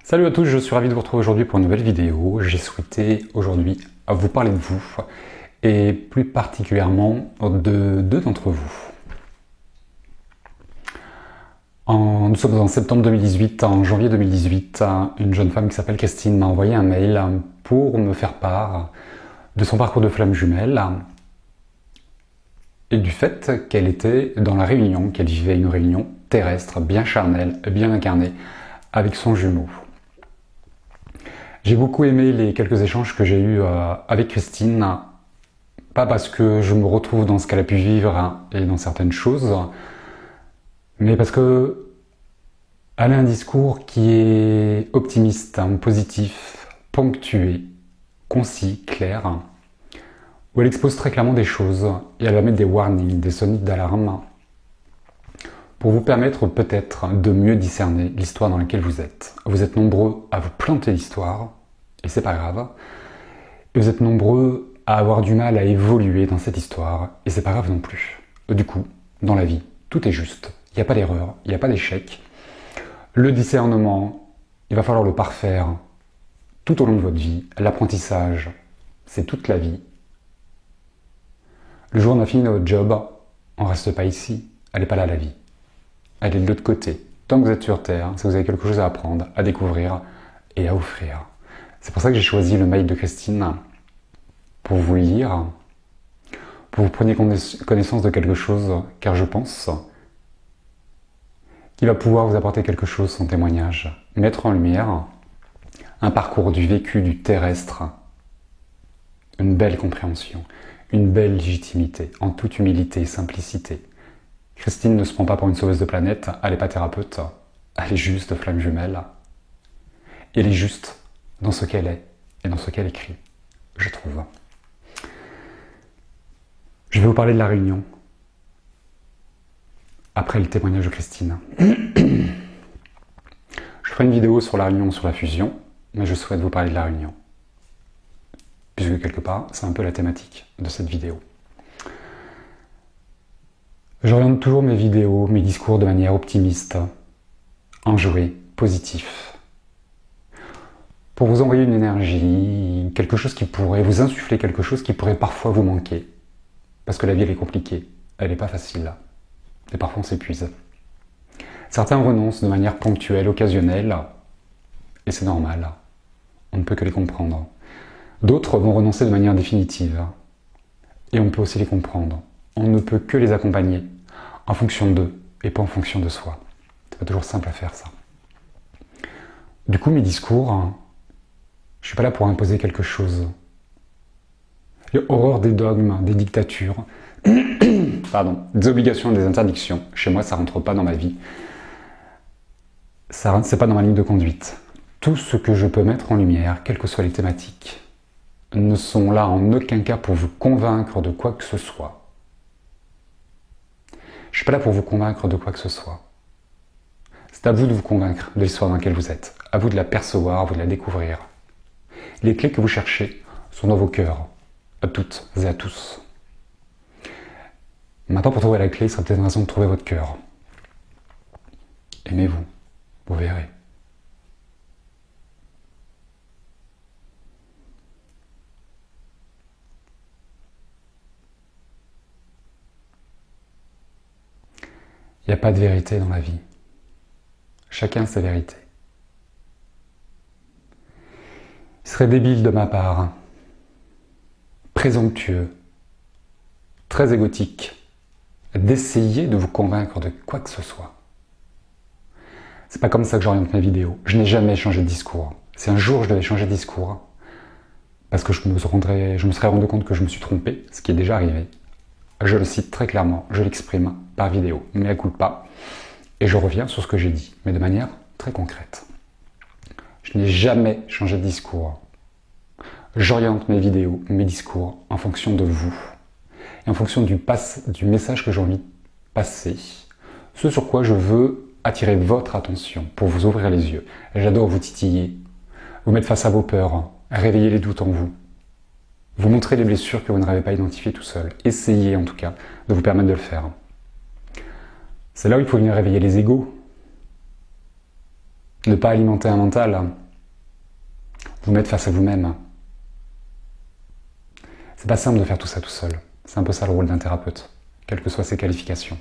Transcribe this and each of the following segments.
Salut à tous, je suis ravi de vous retrouver aujourd'hui pour une nouvelle vidéo. J'ai souhaité aujourd'hui vous parler de vous et plus particulièrement de deux d'entre vous. Nous sommes en septembre 2018, en janvier 2018, une jeune femme qui s'appelle Christine m'a envoyé un mail pour me faire part de son parcours de flamme jumelle et du fait qu'elle était dans la réunion, qu'elle vivait une réunion terrestre, bien charnelle, bien incarnée, avec son jumeau. J'ai beaucoup aimé les quelques échanges que j'ai eus avec Christine, pas parce que je me retrouve dans ce qu'elle a pu vivre et dans certaines choses, mais parce que elle a un discours qui est optimiste, positif, ponctué, concis, clair, où elle expose très clairement des choses et elle va mettre des warnings, des sonnets d'alarme pour vous permettre peut-être de mieux discerner l'histoire dans laquelle vous êtes. Vous êtes nombreux à vous planter l'histoire, et c'est pas grave. Et vous êtes nombreux à avoir du mal à évoluer dans cette histoire, et c'est pas grave non plus. Du coup, dans la vie, tout est juste. Il n'y a pas d'erreur, il n'y a pas d'échec. Le discernement, il va falloir le parfaire tout au long de votre vie. L'apprentissage, c'est toute la vie. Le jour où on a fini notre job, on ne reste pas ici. Elle n'est pas là, la vie. Elle est de l'autre côté. Tant que vous êtes sur Terre, c'est que vous avez quelque chose à apprendre, à découvrir et à offrir. C'est pour ça que j'ai choisi le mail de Christine pour vous le lire, pour que vous preniez connaissance de quelque chose, car je pense qu'il va pouvoir vous apporter quelque chose, son témoignage, mettre en lumière un parcours du vécu, du terrestre, une belle compréhension, une belle légitimité, en toute humilité et simplicité. Christine ne se prend pas pour une sauveuse de planète, elle n'est pas thérapeute, elle est juste flamme jumelle. Et elle est juste dans ce qu'elle est et dans ce qu'elle écrit, je trouve. Je vais vous parler de la réunion, après le témoignage de Christine. Je ferai une vidéo sur la réunion, sur la fusion, mais je souhaite vous parler de la réunion. Puisque quelque part, c'est un peu la thématique de cette vidéo. J'oriente toujours mes vidéos, mes discours de manière optimiste, enjoué, positif. Pour vous envoyer une énergie, quelque chose qui pourrait vous insuffler, quelque chose qui pourrait parfois vous manquer. Parce que la vie, elle est compliquée, elle n'est pas facile. Et parfois, on s'épuise. Certains renoncent de manière ponctuelle, occasionnelle, et c'est normal. On ne peut que les comprendre. D'autres vont renoncer de manière définitive, et on peut aussi les comprendre. On ne peut que les accompagner en fonction d'eux et pas en fonction de soi. C'est pas toujours simple à faire ça. Du coup, mes discours, je suis pas là pour imposer quelque chose. Il y a horreur des dogmes, des dictatures, pardon, des obligations, des interdictions. Chez moi, ça rentre pas dans ma vie. Ça, c'est pas dans ma ligne de conduite. Tout ce que je peux mettre en lumière, quelles que soient les thématiques, ne sont là en aucun cas pour vous convaincre de quoi que ce soit. Je ne suis pas là pour vous convaincre de quoi que ce soit. C'est à vous de vous convaincre de l'histoire dans laquelle vous êtes. À vous de la percevoir, à vous de la découvrir. Les clés que vous cherchez sont dans vos cœurs, à toutes et à tous. Maintenant, pour trouver la clé, il sera peut-être une raison de trouver votre cœur. Aimez-vous, vous verrez. Il n'y a pas de vérité dans la vie. Chacun sa vérité. Il serait débile de ma part, présomptueux, très égotique, d'essayer de vous convaincre de quoi que ce soit. C'est pas comme ça que j'oriente mes vidéos. Je n'ai jamais changé de discours. Si un jour je devais changer de discours, parce que je me serais rendu compte que je me suis trompé, ce qui est déjà arrivé, je le cite très clairement, je l'exprime par vidéo, mea culpa, et je reviens sur ce que j'ai dit, mais de manière très concrète. Je n'ai jamais changé de discours. J'oriente mes vidéos, mes discours, en fonction de vous, et en fonction du message que j'ai envie de passer, ce sur quoi je veux attirer votre attention, pour vous ouvrir les yeux. J'adore vous titiller, vous mettre face à vos peurs, réveiller les doutes en vous, vous montrer les blessures que vous n'avez pas identifiées tout seul. Essayez en tout cas de vous permettre de le faire. C'est là où il faut venir réveiller les égos. Ne pas alimenter un mental. Vous mettre face à vous-même. C'est pas simple de faire tout ça tout seul. C'est un peu ça le rôle d'un thérapeute, quelles que soient ses qualifications.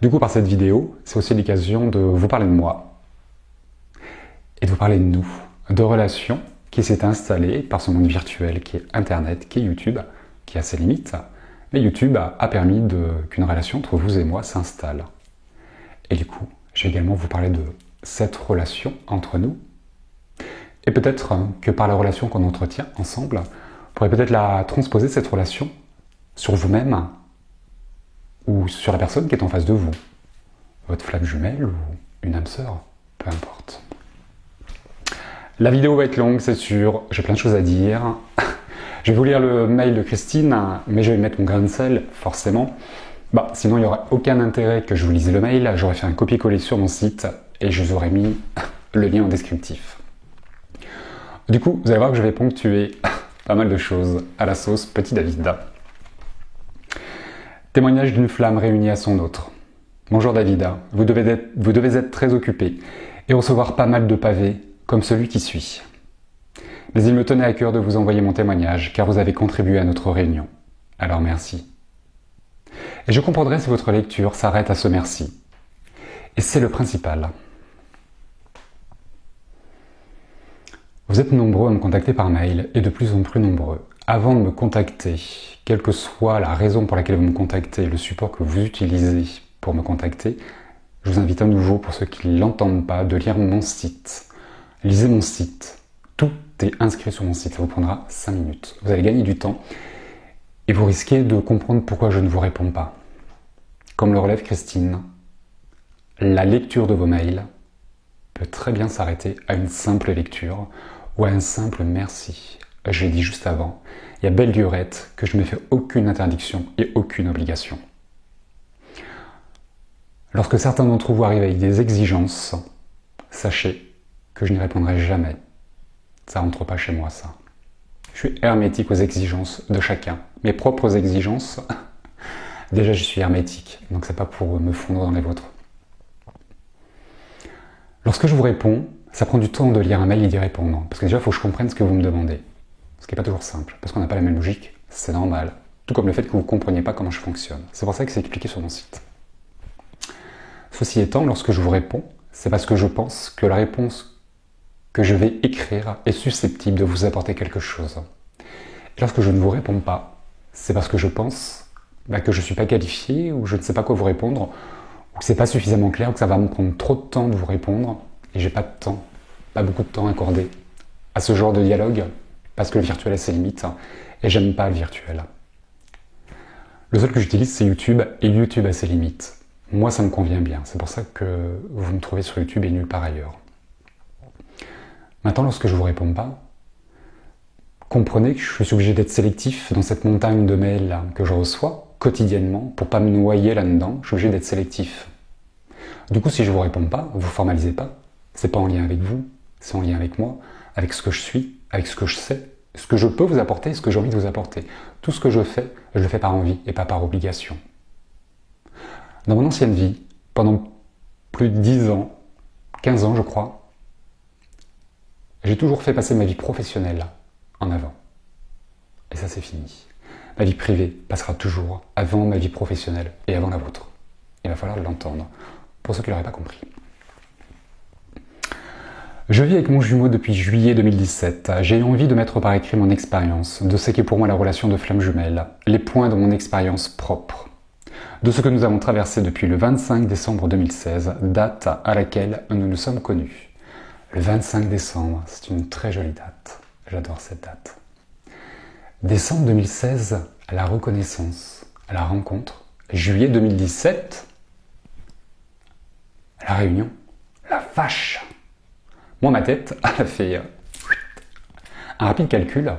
Du coup, par cette vidéo, c'est aussi l'occasion de vous parler de moi et de vous parler de nous, de relations qui s'est installée par ce monde virtuel qui est Internet, qui est YouTube, qui a ses limites. Mais YouTube a permis qu'une relation entre vous et moi s'installe. Et du coup, je vais également vous parler de cette relation entre nous. Et peut-être que par la relation qu'on entretient ensemble, vous pourrez peut-être la transposer, cette relation, sur vous-même ou sur la personne qui est en face de vous. Votre flamme jumelle ou une âme sœur, peu importe. La vidéo va être longue, c'est sûr, j'ai plein de choses à dire. Je vais vous lire le mail de Christine, mais je vais mettre mon grain de sel, forcément. Sinon, il n'y aurait aucun intérêt que je vous lise le mail. J'aurais fait un copier-coller sur mon site et je vous aurais mis le lien en descriptif. Du coup, vous allez voir que je vais ponctuer pas mal de choses à la sauce Petit David. Témoignage d'une flamme réunie à son autre. Bonjour David, vous devez être très occupé et recevoir pas mal de pavés comme celui qui suit. Mais il me tenait à cœur de vous envoyer mon témoignage car vous avez contribué à notre réunion. Alors merci. Et je comprendrai si votre lecture s'arrête à ce merci. Et c'est le principal. Vous êtes nombreux à me contacter par mail et de plus en plus nombreux. Avant de me contacter, quelle que soit la raison pour laquelle vous me contactez, le support que vous utilisez pour me contacter, je vous invite à nouveau, pour ceux qui ne l'entendent pas, de lire mon site. Lisez mon site. Tout est inscrit sur mon site. Ça vous prendra 5 minutes. Vous allez gagner du temps et vous risquez de comprendre pourquoi je ne vous réponds pas. Comme le relève Christine, la lecture de vos mails peut très bien s'arrêter à une simple lecture ou à un simple merci. Je l'ai dit juste avant, il y a belle lurette que je ne me fais aucune interdiction et aucune obligation. Lorsque certains d'entre vous arrivent avec des exigences, sachez que je n'y répondrai jamais. Ça rentre pas chez moi, ça. Je suis hermétique aux exigences de chacun. Mes propres exigences, déjà je suis hermétique, donc c'est pas pour me fondre dans les vôtres. Lorsque je vous réponds, ça prend du temps de lire un mail et d'y répondre. Parce que déjà, il faut que je comprenne ce que vous me demandez. Ce qui n'est pas toujours simple, parce qu'on n'a pas la même logique, c'est normal. Tout comme le fait que vous ne compreniez pas comment je fonctionne. C'est pour ça que c'est expliqué sur mon site. Ceci étant, lorsque je vous réponds, c'est parce que je pense que la réponse que je vais écrire est susceptible de vous apporter quelque chose. Et lorsque je ne vous réponds pas, c'est parce que je pense que je ne suis pas qualifié, ou je ne sais pas quoi vous répondre, ou que c'est pas suffisamment clair, ou que ça va me prendre trop de temps de vous répondre, et j'ai pas de temps, pas beaucoup de temps accordé à ce genre de dialogue, parce que le virtuel a ses limites, et j'aime pas le virtuel. Le seul que j'utilise, c'est YouTube, et YouTube a ses limites. Moi, ça me convient bien, c'est pour ça que vous me trouvez sur YouTube et nulle part ailleurs. Maintenant, lorsque je vous réponds pas, comprenez que je suis obligé d'être sélectif dans cette montagne de mails que je reçois quotidiennement, pour pas me noyer là-dedans, je suis obligé d'être sélectif. Du coup, si je vous réponds pas, vous formalisez pas, c'est pas en lien avec vous, c'est en lien avec moi, avec ce que je suis, avec ce que je sais, ce que je peux vous apporter, ce que j'ai envie de vous apporter. Tout ce que je le fais par envie et pas par obligation. Dans mon ancienne vie, pendant plus de 10 ans, 15 ans je crois, j'ai toujours fait passer ma vie professionnelle en avant. Et ça c'est fini. Ma vie privée passera toujours avant ma vie professionnelle et avant la vôtre. Il va falloir l'entendre, pour ceux qui ne l'auraient pas compris. Je vis avec mon jumeau depuis juillet 2017. J'ai eu envie de mettre par écrit mon expérience, de ce qu'est pour moi la relation de flamme jumelle, les points de mon expérience propre, de ce que nous avons traversé depuis le 25 décembre 2016, date à laquelle nous nous sommes connus. Le 25 décembre, c'est une très jolie date. J'adore cette date. Décembre 2016, à la reconnaissance, à la rencontre. Juillet 2017, à la réunion. La vache! Moi, ma tête, elle a fait un rapide calcul.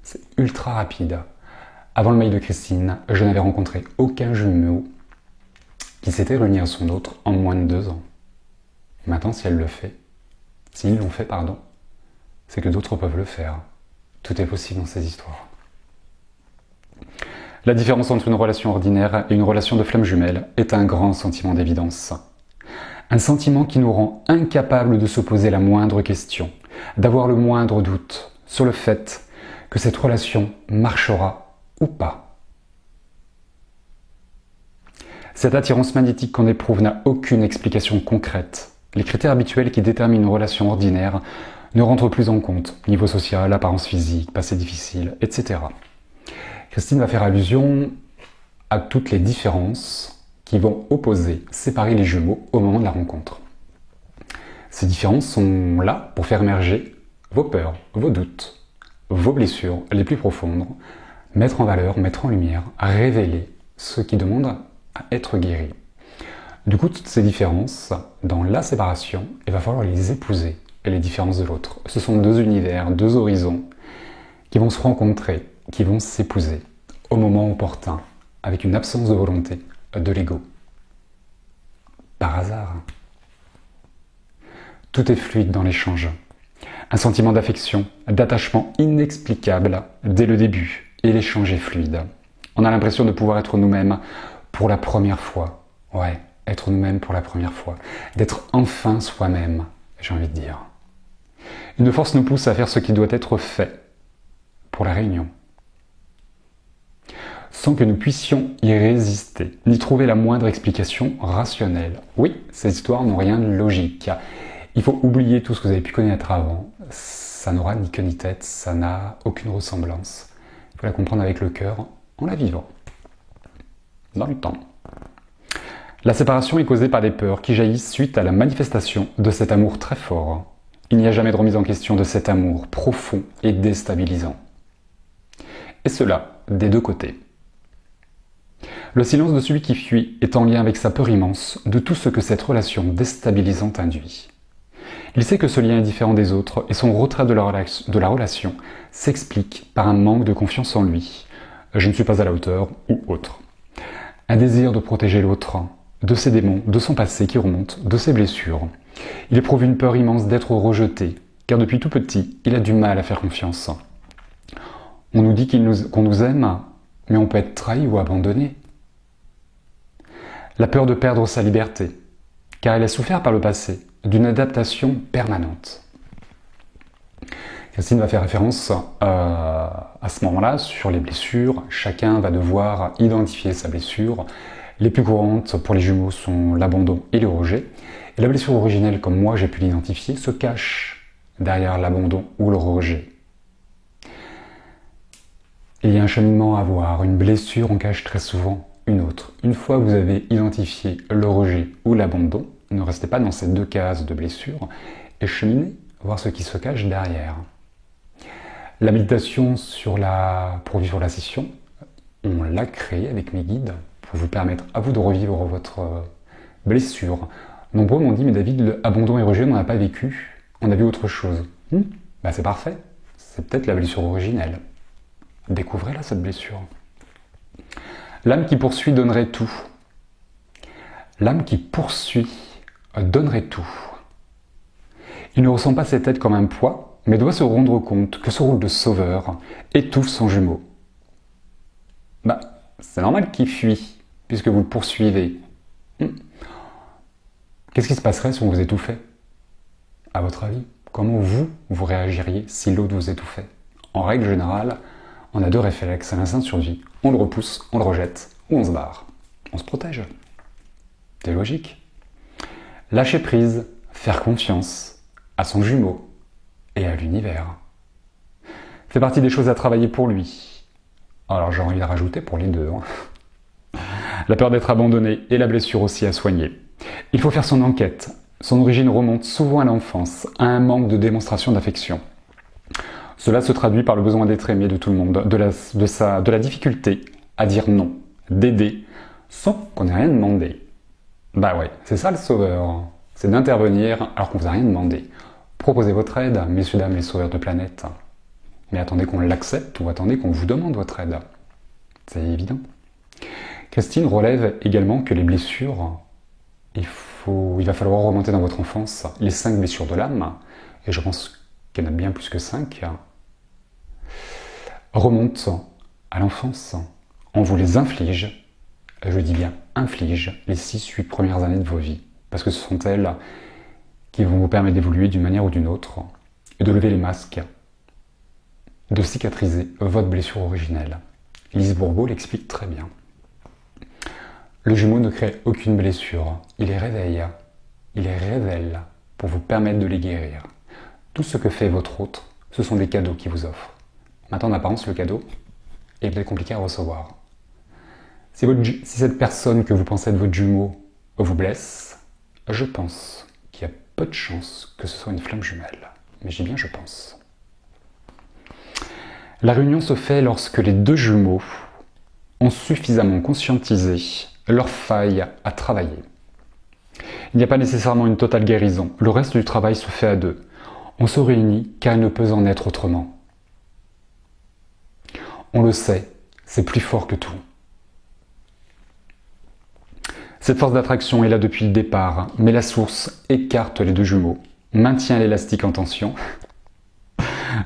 C'est ultra rapide. Avant le mail de Christine, je n'avais rencontré aucun jumeau qui s'était réuni à son autre en moins de 2 ans. Maintenant, si elle le fait, s'ils l'ont fait, pardon, c'est que d'autres peuvent le faire. Tout est possible dans ces histoires. La différence entre une relation ordinaire et une relation de flamme jumelle est un grand sentiment d'évidence. Un sentiment qui nous rend incapables de se poser la moindre question, d'avoir le moindre doute sur le fait que cette relation marchera ou pas. Cette attirance magnétique qu'on éprouve n'a aucune explication concrète. Les critères habituels qui déterminent une relation ordinaire ne rentrent plus en compte. Niveau social, apparence physique, passé difficile, etc. Christine va faire allusion à toutes les différences qui vont opposer, séparer les jumeaux au moment de la rencontre. Ces différences sont là pour faire émerger vos peurs, vos doutes, vos blessures les plus profondes, mettre en valeur, mettre en lumière, révéler ce qui demande à être guéri. Du coup, toutes ces différences, dans la séparation, il va falloir les épouser, les différences de l'autre. Ce sont deux univers, deux horizons qui vont se rencontrer, qui vont s'épouser au moment opportun, avec une absence de volonté de l'ego. Par hasard. Tout est fluide dans l'échange. Un sentiment d'affection, d'attachement inexplicable dès le début, et l'échange est fluide. On a l'impression de pouvoir être nous-mêmes pour la première fois. Ouais, être nous-mêmes pour la première fois. D'être enfin soi-même, j'ai envie de dire. Une force nous pousse à faire ce qui doit être fait pour la réunion, sans que nous puissions y résister, ni trouver la moindre explication rationnelle. Oui, ces histoires n'ont rien de logique. Il faut oublier tout ce que vous avez pu connaître avant. Ça n'aura ni queue ni tête, ça n'a aucune ressemblance. Il faut la comprendre avec le cœur, en la vivant. Dans le temps. La séparation est causée par des peurs qui jaillissent suite à la manifestation de cet amour très fort. Il n'y a jamais de remise en question de cet amour profond et déstabilisant. Et cela des deux côtés. Le silence de celui qui fuit est en lien avec sa peur immense de tout ce que cette relation déstabilisante induit. Il sait que ce lien est différent des autres et son retrait de la relation s'explique par un manque de confiance en lui. Je ne suis pas à la hauteur ou autre. Un désir de protéger l'autre, de ses démons, de son passé qui remonte, de ses blessures. Il éprouve une peur immense d'être rejeté, car depuis tout petit, il a du mal à faire confiance. On nous dit qu'on nous aime, mais on peut être trahi ou abandonné. La peur de perdre sa liberté, car elle a souffert par le passé d'une adaptation permanente. Christine va faire référence à ce moment-là sur les blessures. Chacun va devoir identifier sa blessure. Les plus courantes pour les jumeaux sont l'abandon et le rejet. Et la blessure originelle, comme moi j'ai pu l'identifier, se cache derrière l'abandon ou le rejet. Il y a un cheminement à avoir. Une blessure en cache très souvent une autre. Une fois que vous avez identifié le rejet ou l'abandon, ne restez pas dans ces deux cases de blessure et cheminez, voir ce qui se cache derrière. La méditation pour vivre la session, on l'a créée avec mes guides pour vous permettre à vous de revivre votre blessure. Nombreux m'ont dit, mais David, le abandon et rejet, on n'a pas vécu, on a vu autre chose. C'est parfait, c'est peut-être la blessure originelle. Découvrez-la, cette blessure. L'âme qui poursuit donnerait tout. L'âme qui poursuit donnerait tout. Il ne ressent pas cette aide comme un poids, mais doit se rendre compte que ce rôle de sauveur étouffe son jumeau. C'est normal qu'il fuit, puisque vous le poursuivez. Qu'est-ce qui se passerait si on vous étouffait? À votre avis, comment vous réagiriez si l'autre vous étouffait? En règle générale, on a deux réflexes à l'instinct de survie. On le repousse, on le rejette, ou on se barre. On se protège. C'est logique. Lâcher prise, faire confiance à son jumeau et à l'univers. Fait partie des choses à travailler pour lui. Alors j'ai envie de rajouter pour les deux. La peur d'être abandonné et la blessure aussi à soigner. Il faut faire son enquête. Son origine remonte souvent à l'enfance, à un manque de démonstration d'affection. Cela se traduit par le besoin d'être aimé de tout le monde, de la difficulté à dire non, d'aider, sans qu'on ait rien demandé. C'est ça le sauveur, c'est d'intervenir alors qu'on vous a rien demandé. Proposez votre aide, messieurs, dames, les sauveurs de planète. Mais attendez qu'on l'accepte ou attendez qu'on vous demande votre aide. C'est évident. Christine relève également que les blessures, il va falloir remonter dans votre enfance les 5 blessures de l'âme, et je pense qu'il y en a bien plus que 5, remontent à l'enfance. On vous les inflige, je dis bien inflige, les 6-8 premières années de vos vies. parce que ce sont elles qui vont vous permettre d'évoluer d'une manière ou d'une autre, et de lever les masques, de cicatriser votre blessure originelle. Lise Bourbeau l'explique très bien. Le Gémeaux ne crée aucune blessure, il les réveille, il les révèle pour vous permettre de les guérir. Tout ce que fait votre autre, ce sont des cadeaux qu'il vous offre. Maintenant, en apparence, le cadeau est peut-être compliqué à recevoir. Si cette personne que vous pensez être votre jumeau vous blesse, je pense qu'il y a peu de chances que ce soit une flamme jumelle. Mais j'ai bien je pense. La réunion se fait lorsque les deux jumeaux ont suffisamment conscientisé leur faille à travailler. Il n'y a pas nécessairement une totale guérison. Le reste du travail se fait à deux. On se réunit car il ne peut en être autrement. On le sait, c'est plus fort que tout. Cette force d'attraction est là depuis le départ, mais la source écarte les deux jumeaux, maintient l'élastique en tension,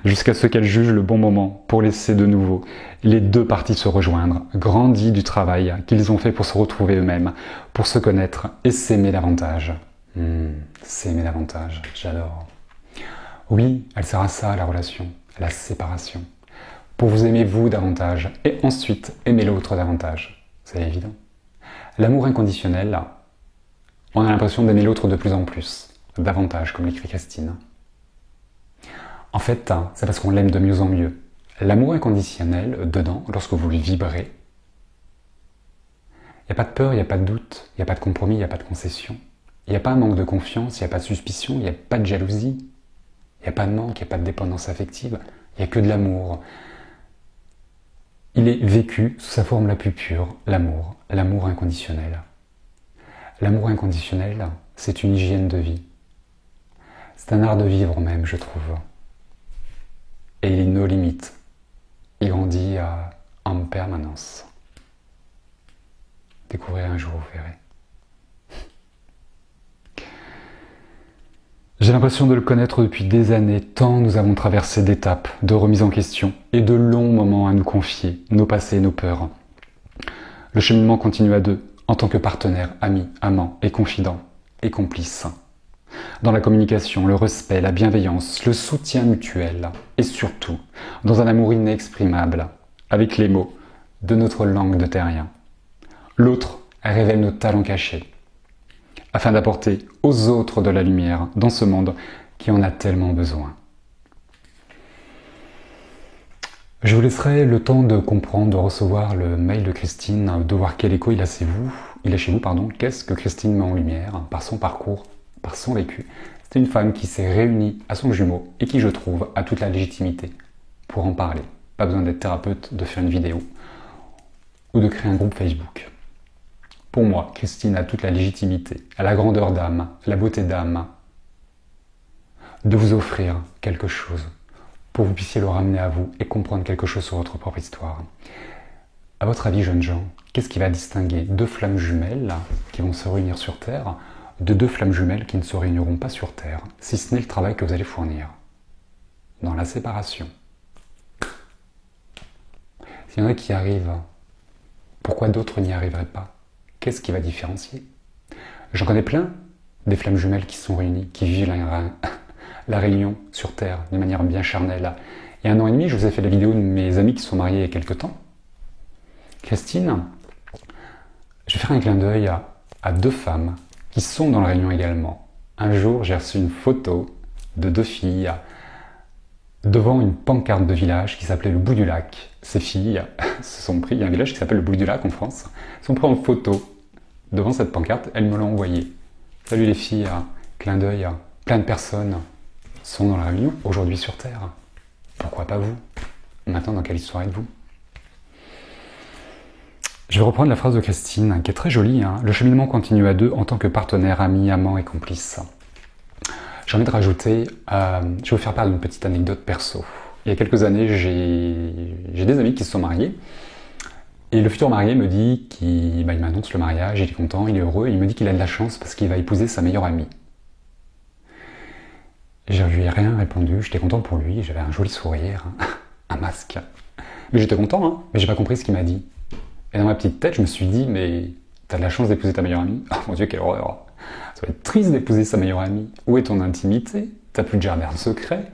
jusqu'à ce qu'elle juge le bon moment pour laisser de nouveau les deux parties se rejoindre, grandis du travail qu'ils ont fait pour se retrouver eux-mêmes, pour se connaître et s'aimer davantage. S'aimer davantage, j'adore. Oui, elle sert à ça, la relation, à la séparation. Pour vous aimer vous davantage, et ensuite aimer l'autre davantage. C'est évident. L'amour inconditionnel, on a l'impression d'aimer l'autre de plus en plus, davantage, comme l'écrit Christine. En fait, c'est parce qu'on l'aime de mieux en mieux. L'amour inconditionnel, dedans, lorsque vous le vibrez, il n'y a pas de peur, il n'y a pas de doute, il n'y a pas de compromis, il n'y a pas de concession. Il n'y a pas un manque de confiance, il n'y a pas de suspicion, il n'y a pas de jalousie. Il n'y a pas de manque, il n'y a pas de dépendance affective, il n'y a que de l'amour. Il est vécu sous sa forme la plus pure, l'amour, l'amour inconditionnel. L'amour inconditionnel, c'est une hygiène de vie. C'est un art de vivre même, je trouve. Et il est nos limites. Il grandit en permanence. Découvrez un jour, vous verrez. J'ai l'impression de le connaître depuis des années, tant nous avons traversé d'étapes, de remises en question et de longs moments à nous confier, nos passés, nos peurs. Le cheminement continue à deux, en tant que partenaires, amis, amants et confidents et complices. Dans la communication, le respect, la bienveillance, le soutien mutuel et surtout dans un amour inexprimable, avec les mots de notre langue de terrien. L'autre révèle nos talents cachés, afin d'apporter aux autres de la lumière dans ce monde qui en a tellement besoin. Je vous laisserai le temps de comprendre, de recevoir le mail de Christine, de voir quel écho il a chez vous, qu'est-ce que Christine met en lumière par son parcours, par son vécu. C'est une femme qui s'est réunie à son jumeau et qui, je trouve, a toute la légitimité pour en parler. Pas besoin d'être thérapeute, de faire une vidéo ou de créer un groupe Facebook. Pour moi, Christine a toute la légitimité, a la grandeur d'âme, la beauté d'âme, de vous offrir quelque chose pour que vous puissiez le ramener à vous et comprendre quelque chose sur votre propre histoire. À votre avis, jeunes gens, qu'est-ce qui va distinguer deux flammes jumelles qui vont se réunir sur Terre de deux flammes jumelles qui ne se réuniront pas sur Terre, si ce n'est le travail que vous allez fournir dans la séparation? S'il y en a qui arrivent, pourquoi d'autres n'y arriveraient pas? Qu'est-ce qui va différencier? J'en connais plein, des flammes jumelles qui se sont réunies, qui vivent la réunion sur Terre de manière bien charnelle. Il y a 1 an et demi, je vous ai fait la vidéo de mes amis qui se sont mariés il y a quelques temps. Christine, je vais faire un clin d'œil à deux femmes qui sont dans la réunion également. Un jour, j'ai reçu une photo de deux filles devant une pancarte de village qui s'appelait le Bout du Lac. Ces filles se sont pris, il y a un village qui s'appelle le Bout du Lac en France, se sont pris en photo devant cette pancarte, elles me l'ont envoyé. Salut les filles, clin d'œil, plein de personnes sont dans la réunion aujourd'hui sur Terre. Pourquoi pas vous? Maintenant, dans quelle histoire êtes-vous? Je vais reprendre la phrase de Christine, qui est très jolie. Le cheminement continue à deux en tant que partenaires, amis, amants et complices. J'ai envie de rajouter, je vais vous faire part d'une petite anecdote perso. Il y a quelques années, j'ai des amis qui se sont mariés. Et le futur marié me dit il m'annonce le mariage, il est content, il est heureux. Et il me dit qu'il a de la chance parce qu'il va épouser sa meilleure amie. Je lui ai rien répondu, j'étais content pour lui, j'avais un joli sourire, un masque. Mais j'étais content, mais j'ai pas compris ce qu'il m'a dit. Et dans ma petite tête, je me suis dit, mais t'as de la chance d'épouser ta meilleure amie? Oh mon Dieu, quelle horreur! Ça va être triste d'épouser sa meilleure amie. Où est ton intimité? T'as plus de jardin secret.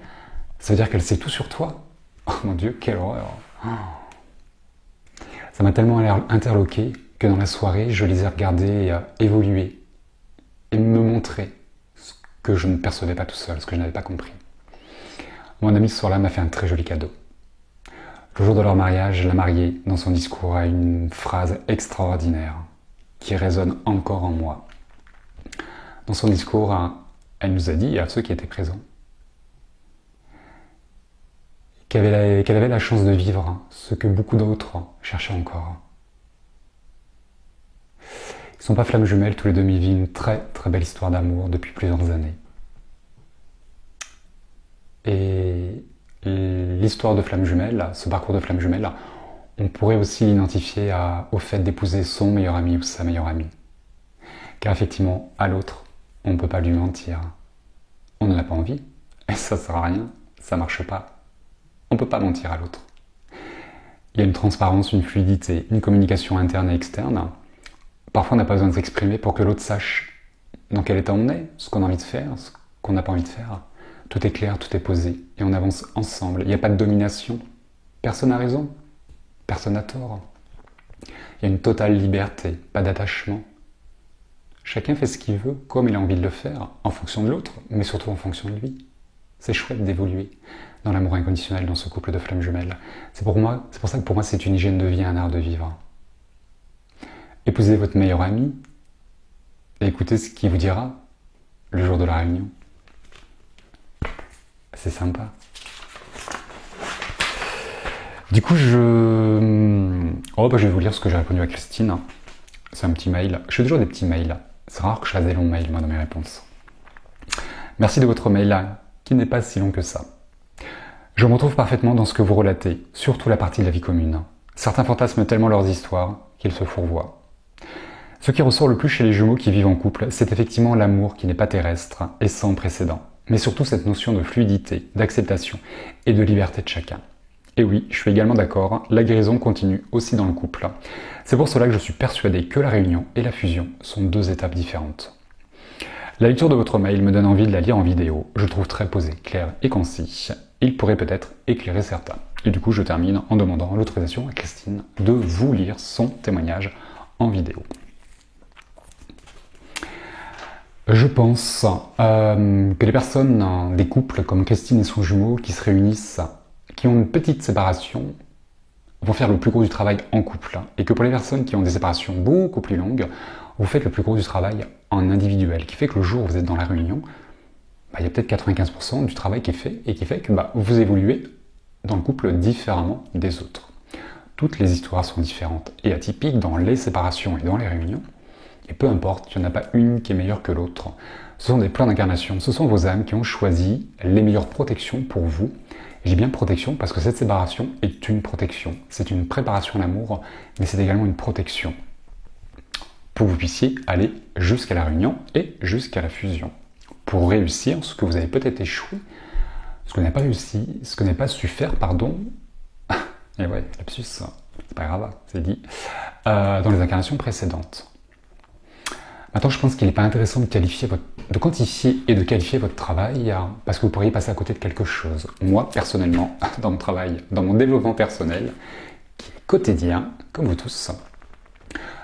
Ça veut dire qu'elle sait tout sur toi. Oh mon Dieu, quelle horreur. Ça m'a tellement interloqué que dans la soirée, je les ai regardés évoluer et me montrer ce que je ne percevais pas tout seul, ce que je n'avais pas compris. Mon ami ce soir-là m'a fait un très joli cadeau. Le jour de leur mariage, la mariée, dans son discours, a une phrase extraordinaire qui résonne encore en moi. Dans son discours, elle nous a dit, à ceux qui étaient présents, qu'elle avait la chance de vivre ce que beaucoup d'autres cherchaient encore. Ils ne sont pas flammes jumelles, tous les deux, mais ils vivent une très très belle histoire d'amour depuis plusieurs années. Et l'histoire de flammes jumelles, ce parcours de flammes jumelles, on pourrait aussi l'identifier au fait d'épouser son meilleur ami ou sa meilleure amie. Car effectivement, à l'autre, on ne peut pas lui mentir. On n'en a pas envie, et ça ne sert à rien, ça ne marche pas. On ne peut pas mentir à l'autre. Il y a une transparence, une fluidité, une communication interne et externe. Parfois, on n'a pas besoin de s'exprimer pour que l'autre sache dans quel état on est, ce qu'on a envie de faire, ce qu'on n'a pas envie de faire. Tout est clair, tout est posé, et on avance ensemble. Il n'y a pas de domination. Personne n'a raison, personne n'a tort. Il y a une totale liberté, pas d'attachement. Chacun fait ce qu'il veut, comme il a envie de le faire, en fonction de l'autre, mais surtout en fonction de lui. C'est chouette d'évoluer dans l'amour inconditionnel, dans ce couple de flammes jumelles. C'est pour ça que pour moi c'est une hygiène de vie, un art de vivre. Épousez votre meilleur ami et écoutez ce qu'il vous dira le jour de la réunion. C'est sympa. Du coup, je vais vous lire ce que j'ai répondu à Christine. C'est un petit mail. Je fais toujours des petits mails. C'est rare que je fasse des longs mails, moi, dans mes réponses. Merci de votre mail, qui n'est pas si long que ça. Je me retrouve parfaitement dans ce que vous relatez, surtout la partie de la vie commune. Certains fantasment tellement leurs histoires qu'ils se fourvoient. Ce qui ressort le plus chez les jumeaux qui vivent en couple, c'est effectivement l'amour qui n'est pas terrestre et sans précédent, mais surtout cette notion de fluidité, d'acceptation et de liberté de chacun. Et oui, je suis également d'accord, la guérison continue aussi dans le couple. C'est pour cela que je suis persuadé que la réunion et la fusion sont deux étapes différentes. La lecture de votre mail me donne envie de la lire en vidéo. Je le trouve très posé, clair et concis. Il pourrait peut-être éclairer certains. Et du coup, je termine en demandant l'autorisation à Christine de vous lire son témoignage en vidéo. Je pense que les personnes, des couples comme Christine et son jumeau qui se réunissent, qui ont une petite séparation, vont faire le plus gros du travail en couple. Et que pour les personnes qui ont des séparations beaucoup plus longues, vous faites le plus gros du travail en individuel, qui fait que le jour où vous êtes dans la réunion, il y a peut-être 95% du travail qui est fait et qui fait que vous évoluez dans le couple différemment des autres. Toutes les histoires sont différentes et atypiques dans les séparations et dans les réunions. Et peu importe, il n'y en a pas une qui est meilleure que l'autre. Ce sont des plans d'incarnation, ce sont vos âmes qui ont choisi les meilleures protections pour vous. J'ai bien protection parce que cette séparation est une protection. C'est une préparation à l'amour, mais c'est également une protection pour que vous puissiez aller jusqu'à la réunion et jusqu'à la fusion. Pour réussir ce que vous avez peut-être échoué, ce que vous n'avez pas réussi, ce que vous n'avez pas su faire, pardon. Et ouais, lapsus, c'est pas grave, c'est dit. Dans les incarnations précédentes. Maintenant, je pense qu'il n'est pas intéressant de quantifier et de qualifier votre travail parce que vous pourriez passer à côté de quelque chose. Moi, personnellement, dans mon travail, dans mon développement personnel, qui est quotidien, comme vous tous,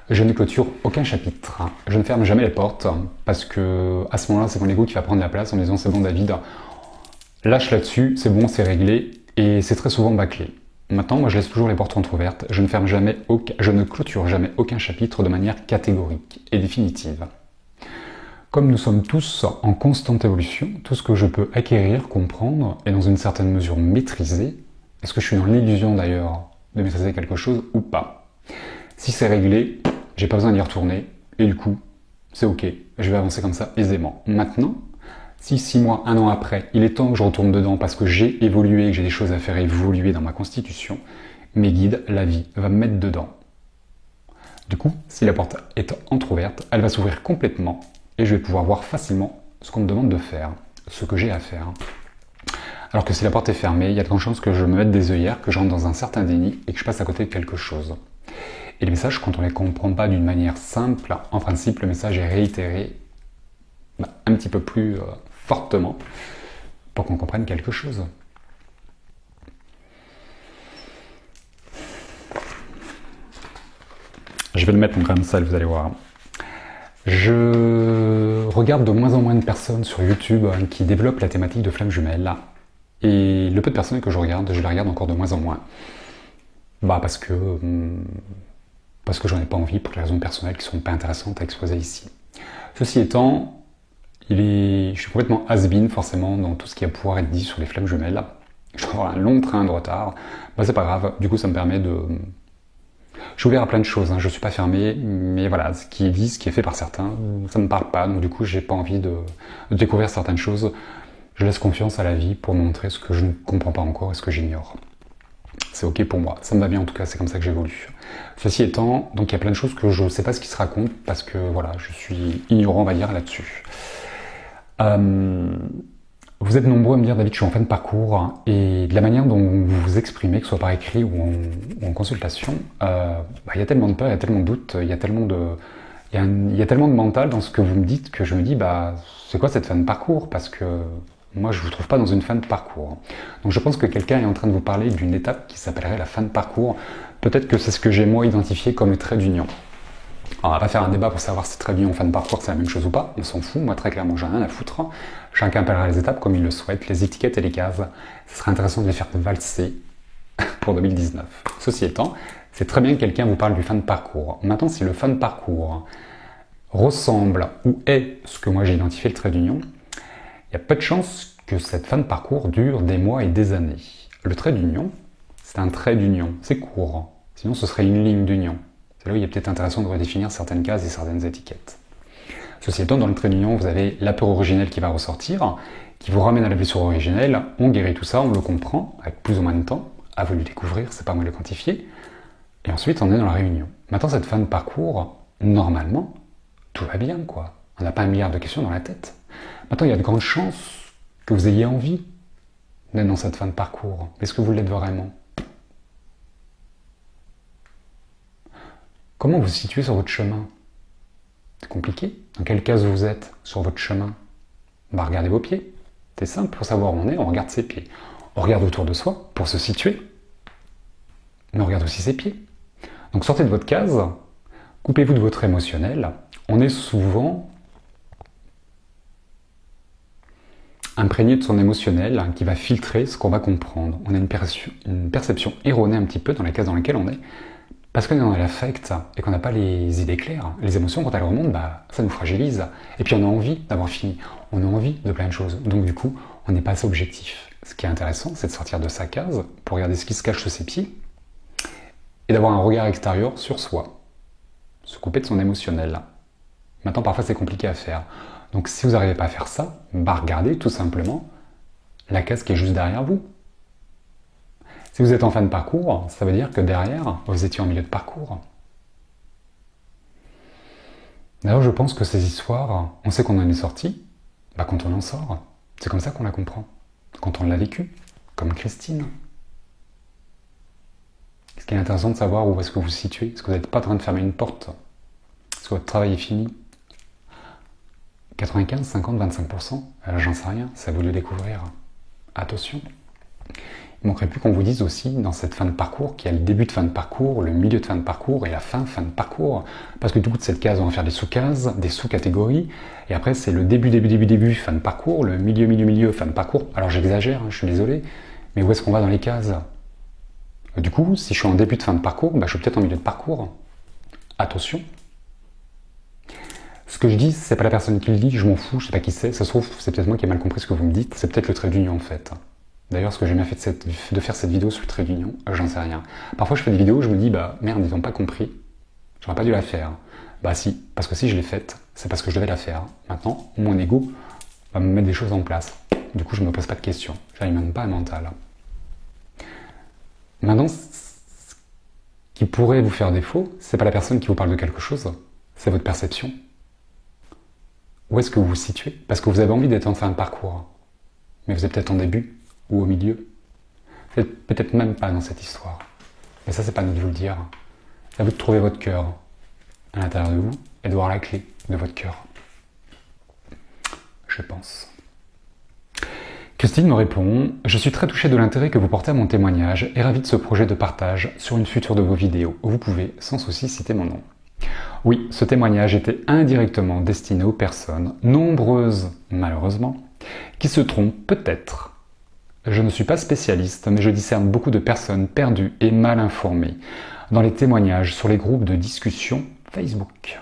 je ne clôture aucun chapitre. Je ne ferme jamais les portes parce que à ce moment-là, c'est mon ego qui va prendre la place en disant c'est bon David, lâche là-dessus, c'est bon, c'est réglé et c'est très souvent bâclé. Maintenant, moi, je laisse toujours les portes entrouvertes. Je ne clôture jamais aucun chapitre de manière catégorique et définitive. Comme nous sommes tous en constante évolution, tout ce que je peux acquérir, comprendre et dans une certaine mesure maîtriser, est-ce que je suis dans l'illusion d'ailleurs de maîtriser quelque chose ou pas? Si c'est réglé, j'ai pas besoin d'y retourner et du coup, c'est ok. Je vais avancer comme ça aisément. Maintenant, si 6 mois, 1 an après, il est temps que je retourne dedans parce que j'ai évolué, que j'ai des choses à faire évoluer dans ma constitution, mes guides, la vie, va me mettre dedans. Du coup, si la porte est entrouverte, elle va s'ouvrir complètement et je vais pouvoir voir facilement ce qu'on me demande de faire, ce que j'ai à faire. Alors que si la porte est fermée, il y a de grandes chances que je me mette des œillères, que je rentre dans un certain déni et que je passe à côté de quelque chose. Et les messages, quand on ne les comprend pas d'une manière simple, en principe, le message est réitéré un petit peu plus fortement pour qu'on comprenne quelque chose. Je vais le mettre en grain de sel, vous allez voir. Je regarde de moins en moins de personnes sur YouTube qui développent la thématique de flammes jumelles. Et le peu de personnes que je les regarde encore de moins en moins. Parce que j'en ai pas envie pour des raisons personnelles qui sont pas intéressantes à exposer ici. Ceci étant, je suis complètement has-been forcément dans tout ce qui va pouvoir être dit sur les flammes jumelles. Je vais avoir un long train de retard. C'est pas grave, du coup ça me permet de... Je suis ouvert à plein de choses, je suis pas fermé, mais voilà, ce qui est dit, ce qui est fait par certains, ça me parle pas, donc du coup j'ai pas envie de découvrir certaines choses. Je laisse confiance à la vie pour montrer ce que je ne comprends pas encore et ce que j'ignore. C'est ok pour moi, ça me va bien en tout cas, c'est comme ça que j'évolue. Ceci étant, donc il y a plein de choses que je ne sais pas ce qui se raconte parce que voilà, je suis ignorant on va dire là-dessus. Vous êtes nombreux à me dire David, je suis en fin de parcours et de la manière dont vous vous exprimez, que ce soit par écrit ou en consultation, il y a tellement de peur, il y a tellement de doutes, il y a tellement de mental dans ce que vous me dites que je me dis c'est quoi cette fin de parcours parce que moi, je ne vous trouve pas dans une fin de parcours. Donc je pense que quelqu'un est en train de vous parler d'une étape qui s'appellerait la fin de parcours. Peut-être que c'est ce que j'ai moi identifié comme le trait d'union. Alors, on va pas faire un débat pour savoir si trait d'union en fin de parcours c'est la même chose ou pas. On s'en fout. Moi, très clairement, j'ai rien à foutre. Chacun appellera les étapes comme il le souhaite, les étiquettes et les cases. Ce serait intéressant de les faire valser pour 2019. Ceci étant, c'est très bien que quelqu'un vous parle du fin de parcours. Maintenant, si le fin de parcours ressemble ou est ce que moi j'ai identifié le trait d'union, il y a peu de chances que cette fin de parcours dure des mois et des années. Le trait d'union, c'est un trait d'union, c'est court. Sinon, ce serait une ligne d'union. C'est là où il est peut-être intéressant de redéfinir certaines cases et certaines étiquettes. Ceci étant, dans le trait d'union, vous avez la peur originelle qui va ressortir, qui vous ramène à la blessure originelle. On guérit tout ça, on le comprend, avec plus ou moins de temps. À vous de le découvrir, c'est pas moi de le quantifier. Et ensuite, on est dans la réunion. Maintenant, cette fin de parcours, normalement, tout va bien, quoi. On n'a pas un milliard de questions dans la tête. Maintenant, il y a de grandes chances que vous ayez envie d'être dans cette fin de parcours. Est-ce que vous l'êtes vraiment? Comment vous vous situez sur votre chemin? C'est compliqué. Dans quelle case vous êtes sur votre chemin? Regardez vos pieds. C'est simple, pour savoir où on est, on regarde ses pieds. On regarde autour de soi pour se situer. Mais on regarde aussi ses pieds. Donc sortez de votre case, coupez-vous de votre émotionnel. On est souvent imprégné de son émotionnel qui va filtrer ce qu'on va comprendre. On a une perception erronée un petit peu dans la case dans laquelle on est, parce qu'on est dans l'affect et qu'on n'a pas les idées claires. Les émotions, quand elles remontent, ça nous fragilise. Et puis on a envie d'avoir fini. On a envie de plein de choses. Donc du coup, on n'est pas assez objectif. Ce qui est intéressant, c'est de sortir de sa case pour regarder ce qui se cache sous ses pieds et d'avoir un regard extérieur sur soi. Se couper de son émotionnel. Maintenant, parfois, c'est compliqué à faire. Donc si vous n'arrivez pas à faire ça, regardez tout simplement la case qui est juste derrière vous. Si vous êtes en fin de parcours, ça veut dire que derrière, vous étiez en milieu de parcours. D'ailleurs, je pense que ces histoires, on sait qu'on en est sorti, quand on en sort. C'est comme ça qu'on la comprend. Quand on l'a vécu, comme Christine. Ce qui est intéressant de savoir où est-ce que vous vous situez. Est-ce que vous n'êtes pas en train de fermer une porte? Est-ce que votre travail est fini? 95, 50, 25%, j'en sais rien, c'est à vous de le découvrir. Attention. Il ne manquerait plus qu'on vous dise aussi, dans cette fin de parcours, qu'il y a le début de fin de parcours, le milieu de fin de parcours et la fin de parcours. Parce que du coup, de cette case, on va faire des sous-cases, des sous-catégories. Et après, c'est le début, fin de parcours, le milieu, fin de parcours. Alors j'exagère, je suis désolé, mais où est-ce qu'on va dans les cases? Du coup, si je suis en début de fin de parcours, je suis peut-être en milieu de parcours. Attention. Ce que je dis, c'est pas la personne qui le dit, je m'en fous, je sais pas qui c'est. Ça se trouve, c'est peut-être moi qui ai mal compris ce que vous me dites. C'est peut-être le trait d'union en fait. D'ailleurs, ce que j'ai bien fait de faire cette vidéo sur le trait d'union, j'en sais rien. Parfois, je fais des vidéos, je me dis, merde, ils n'ont pas compris. J'aurais pas dû la faire. Si, parce que si je l'ai faite, c'est parce que je devais la faire. Maintenant, mon ego va me mettre des choses en place. Du coup, je me pose pas de questions. J'alimente pas un mental. Maintenant, ce qui pourrait vous faire défaut, c'est pas la personne qui vous parle de quelque chose, c'est votre perception. Où est-ce que vous vous situez? Parce que vous avez envie d'être en fin de parcours. Mais vous êtes peut-être en début ou au milieu. Vous n'êtes peut-être même pas dans cette histoire. Mais ça, c'est pas à nous de vous le dire. C'est à vous de trouver votre cœur à l'intérieur de vous et de voir la clé de votre cœur. je pense. Christine me répond « Je suis très touchée de l'intérêt que vous portez à mon témoignage et ravie de ce projet de partage sur une future de vos vidéos. Vous pouvez sans souci citer mon nom. » Oui, ce témoignage était indirectement destiné aux personnes, nombreuses malheureusement, qui se trompent peut-être. Je ne suis pas spécialiste, mais je discerne beaucoup de personnes perdues et mal informées dans les témoignages sur les groupes de discussion Facebook.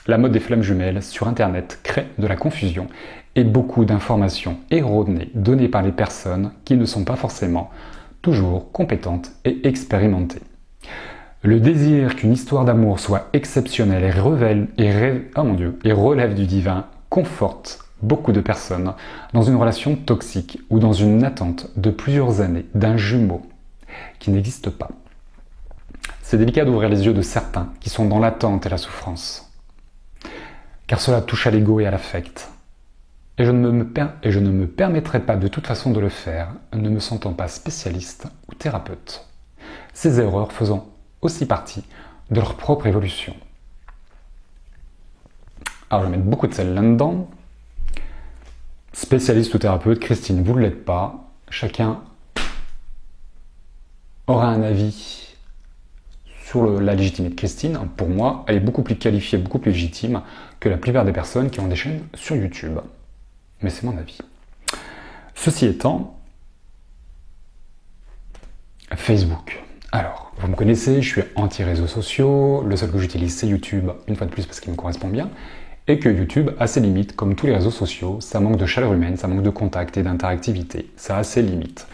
La mode des flammes jumelles sur Internet crée de la confusion et beaucoup d'informations erronées données par les personnes qui ne sont pas forcément toujours compétentes et expérimentées. Le désir qu'une histoire d'amour soit exceptionnelle et relève du divin conforte beaucoup de personnes dans une relation toxique ou dans une attente de plusieurs années d'un jumeau qui n'existe pas. C'est délicat d'ouvrir les yeux de certains qui sont dans l'attente et la souffrance, car cela touche à l'ego et à l'affect. Et je ne me permettrai pas de toute façon de le faire, ne me sentant pas spécialiste ou thérapeute. Ces erreurs faisant aussi partie de leur propre évolution. Alors je vais mettre beaucoup de sel là-dedans. Spécialiste ou thérapeute, Christine, vous ne l'êtes pas. Chacun aura un avis sur la légitimité de Christine. Pour moi, elle est beaucoup plus qualifiée, beaucoup plus légitime que la plupart des personnes qui ont des chaînes sur YouTube. Mais c'est mon avis. Ceci étant, Facebook. Alors, vous me connaissez, je suis anti-réseaux sociaux, le seul que j'utilise c'est YouTube, une fois de plus parce qu'il me correspond bien, et que YouTube a ses limites, comme tous les réseaux sociaux, ça manque de chaleur humaine, ça manque de contact et d'interactivité, ça a ses limites.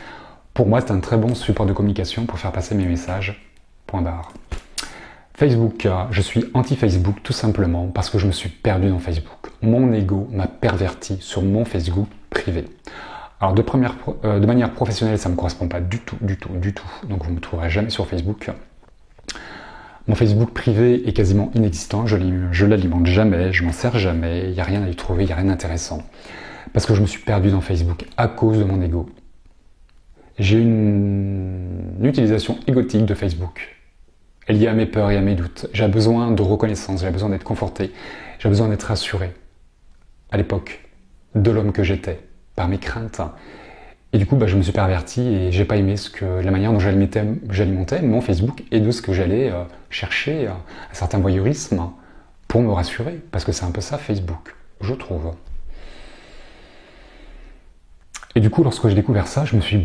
Pour moi, c'est un très bon support de communication pour faire passer mes messages, point barre. Facebook, je suis anti-Facebook tout simplement parce que je me suis perdu dans Facebook. Mon ego m'a perverti sur mon Facebook privé. Alors de manière professionnelle, ça ne me correspond pas du tout. Donc vous ne me trouverez jamais sur Facebook. Mon Facebook privé est quasiment inexistant, je l'alimente jamais, je m'en sers jamais, il n'y a rien à y trouver, il n'y a rien d'intéressant. Parce que je me suis perdu dans Facebook à cause de mon ego. J'ai une utilisation égotique de Facebook. Elle est liée à mes peurs et à mes doutes. J'ai besoin de reconnaissance, j'ai besoin d'être conforté, j'ai besoin d'être rassuré. À l'époque, de l'homme que j'étais, par mes craintes. Et du coup, je me suis perverti et j'ai pas aimé la manière dont j'alimentais mon Facebook et de ce que j'allais chercher un certain voyeurisme pour me rassurer. Parce que c'est un peu ça, Facebook, je trouve. Et du coup, lorsque j'ai découvert ça, je me suis dit,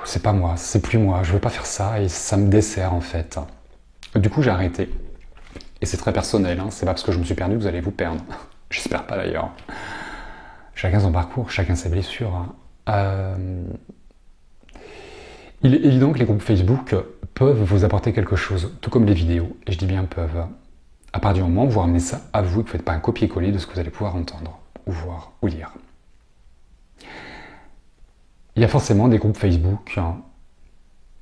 c'est pas moi, c'est plus moi, je veux pas faire ça et ça me dessert en fait. Du coup, j'ai arrêté. Et c'est très personnel, c'est pas parce que je me suis perdu que vous allez vous perdre. J'espère pas d'ailleurs. Chacun son parcours, chacun ses blessures. Il est évident que les groupes Facebook peuvent vous apporter quelque chose, tout comme les vidéos, et je dis bien peuvent. À partir du moment où vous ramenez ça à vous, que vous ne faites pas un copier-coller de ce que vous allez pouvoir entendre, ou voir, ou lire. Il y a forcément des groupes Facebook,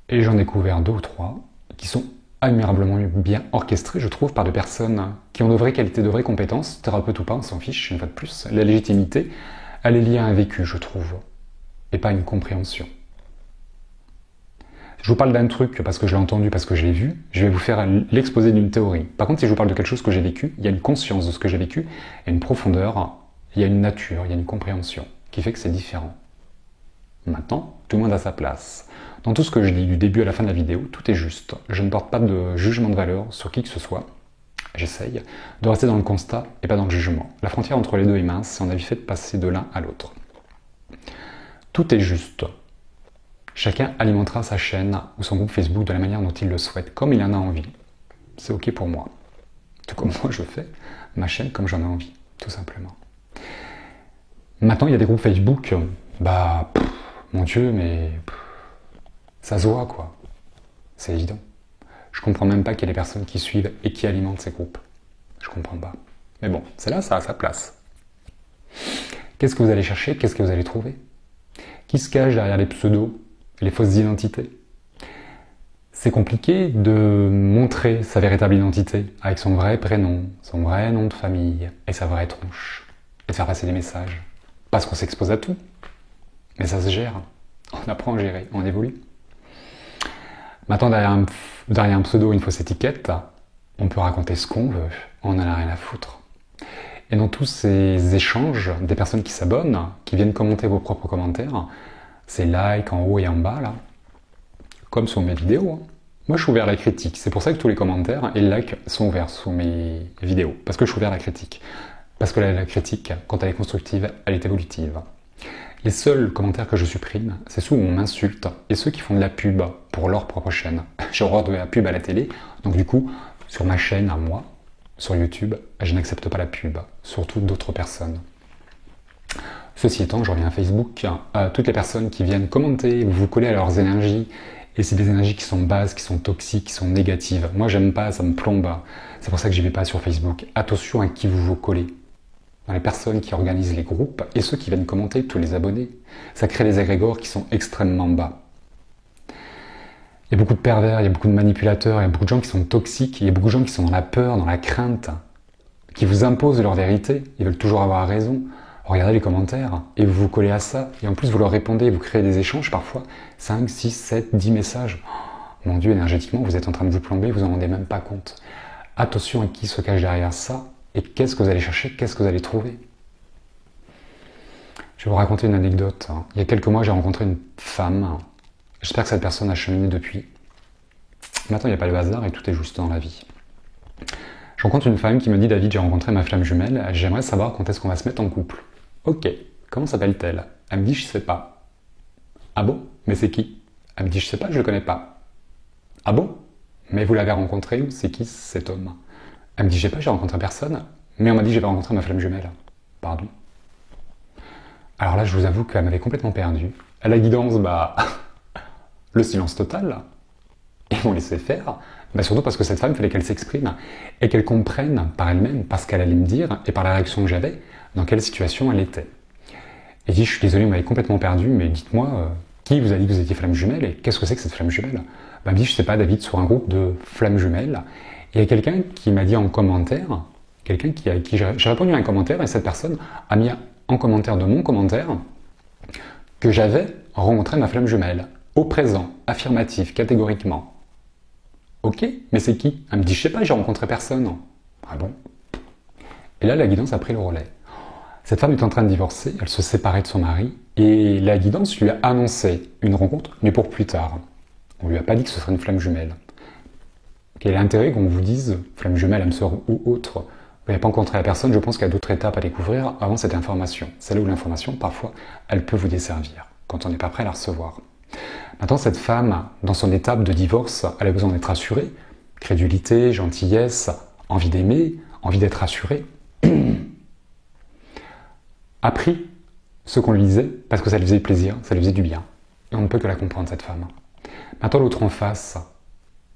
et j'en ai découvert 2 ou 3, qui sont admirablement bien orchestrés, je trouve, par des personnes qui ont de vraies qualités, de vraies compétences, thérapeute ou pas, on s'en fiche, une fois de plus. La légitimité, elle est liée à un vécu, je trouve, et pas à une compréhension. Je vous parle d'un truc parce que je l'ai entendu, parce que je l'ai vu, je vais vous faire l'exposé d'une théorie. Par contre, si je vous parle de quelque chose que j'ai vécu, il y a une conscience de ce que j'ai vécu, il y a une profondeur, il y a une nature, il y a une compréhension, qui fait que c'est différent. Maintenant, tout le monde a sa place. Dans tout ce que je dis, du début à la fin de la vidéo, tout est juste. Je ne porte pas de jugement de valeur sur qui que ce soit. J'essaye de rester dans le constat et pas dans le jugement. La frontière entre les deux est mince et on a vite fait de passer de l'un à l'autre. Tout est juste. Chacun alimentera sa chaîne ou son groupe Facebook de la manière dont il le souhaite, comme il en a envie. C'est ok pour moi. Tout comme moi je fais ma chaîne comme j'en ai envie, tout simplement. Maintenant, il y a des groupes Facebook, mon Dieu, mais ça se voit quoi. C'est évident. Je comprends même pas qu'il y ait des personnes qui suivent et qui alimentent ces groupes. Je comprends pas. Mais bon, c'est là, ça a sa place. Qu'est-ce que vous allez chercher? Qu'est-ce que vous allez trouver? Qui se cache derrière les pseudos, les fausses identités? C'est compliqué de montrer sa véritable identité avec son vrai prénom, son vrai nom de famille et sa vraie tronche. Et de faire passer des messages. Parce qu'on s'expose à tout. Mais ça se gère. On apprend à gérer, on évolue. Maintenant, derrière un pseudo, une fausse étiquette, on peut raconter ce qu'on veut, on en a rien à foutre. Et dans tous ces échanges, des personnes qui s'abonnent, qui viennent commenter vos propres commentaires, ces likes en haut et en bas là, comme sur mes vidéos, hein. Moi je suis ouvert à la critique, c'est pour ça que tous les commentaires et les likes sont ouverts sur mes vidéos, parce que je suis ouvert à la critique. Parce que la critique, quand elle est constructive, elle est évolutive. Les seuls commentaires que je supprime, c'est ceux où on m'insulte et ceux qui font de la pub pour leur propre chaîne. J'ai horreur de la pub à la télé, donc du coup, sur ma chaîne à moi, sur YouTube, je n'accepte pas la pub, surtout d'autres personnes. Ceci étant, je reviens à Facebook, toutes les personnes qui viennent commenter ou vous coller à leurs énergies, et c'est des énergies qui sont basses, qui sont toxiques, qui sont négatives. Moi, j'aime pas, ça me plombe. C'est pour ça que j'y vais pas sur Facebook. Attention à qui vous vous collez. Dans les personnes qui organisent les groupes et ceux qui viennent commenter, tous les abonnés. Ça crée des égrégores qui sont extrêmement bas. Il y a beaucoup de pervers, il y a beaucoup de manipulateurs, il y a beaucoup de gens qui sont toxiques, il y a beaucoup de gens qui sont dans la peur, dans la crainte, qui vous imposent leur vérité, ils veulent toujours avoir raison. Regardez les commentaires et vous vous collez à ça. Et en plus, vous leur répondez, vous créez des échanges parfois. 5, 6, 7, 10 messages. Oh, mon Dieu, énergétiquement, vous êtes en train de vous plomber, vous en rendez même pas compte. Attention à qui se cache derrière ça et qu'est-ce que vous allez chercher, qu'est-ce que vous allez trouver. Je vais vous raconter une anecdote. Il y a quelques mois, j'ai rencontré une femme. J'espère que cette personne a cheminé depuis. Maintenant, il n'y a pas de hasard et tout est juste dans la vie. Je rencontre une femme qui me dit « David, j'ai rencontré ma flamme jumelle, j'aimerais savoir quand est-ce qu'on va se mettre en couple. » Ok, comment s'appelle-t-elle? Elle me dit « Je sais pas. » Ah bon? Mais c'est qui? Elle me dit « Je sais pas, je le connais pas. » Ah bon? Mais vous l'avez rencontré où? C'est qui cet homme? Elle me dit « Je sais pas, j'ai rencontré personne. » Mais on m'a dit « J'avais rencontré ma flamme jumelle. » Pardon. Alors là, je vous avoue qu'elle m'avait complètement perdu. À la guidance, le silence total. Ils m'ont laissé faire. Surtout parce que cette femme, il fallait qu'elle s'exprime et qu'elle comprenne par elle-même, parce qu'elle allait me dire, et par la réaction que j'avais, dans quelle situation elle était. Et dit, je suis désolé, vous m'avez complètement perdu, mais dites-moi, qui vous a dit que vous étiez flamme jumelle et qu'est-ce que c'est que cette flamme jumelle? Elle me dit, je sais pas, David, sur un groupe de flammes jumelles. Et il y a quelqu'un qui m'a dit en commentaire, quelqu'un à qui j'ai répondu à un commentaire, et cette personne a mis en commentaire de mon commentaire que j'avais rencontré ma flamme jumelle, au présent, affirmatif, catégoriquement. Ok, mais c'est qui? Elle me dit, je sais pas, j'ai rencontré personne. Ah bon? Et là, la guidance a pris le relais. Cette femme est en train de divorcer, elle se séparait de son mari, et la guidance lui a annoncé une rencontre, mais pour plus tard. On lui a pas dit que ce serait une flamme jumelle. Quel est l'intérêt qu'on vous dise, flamme jumelle, âme sœur ou autre? Vous n'avez pas rencontré la personne, je pense qu'il y a d'autres étapes à découvrir avant cette information. C'est là où l'information, parfois, elle peut vous desservir, quand on n'est pas prêt à la recevoir. Maintenant, cette femme, dans son étape de divorce, elle a besoin d'être rassurée. Crédulité, gentillesse, envie d'aimer, envie d'être rassurée. A pris ce qu'on lui disait parce que ça lui faisait plaisir, ça lui faisait du bien. Et on ne peut que la comprendre, cette femme. Maintenant, l'autre en face,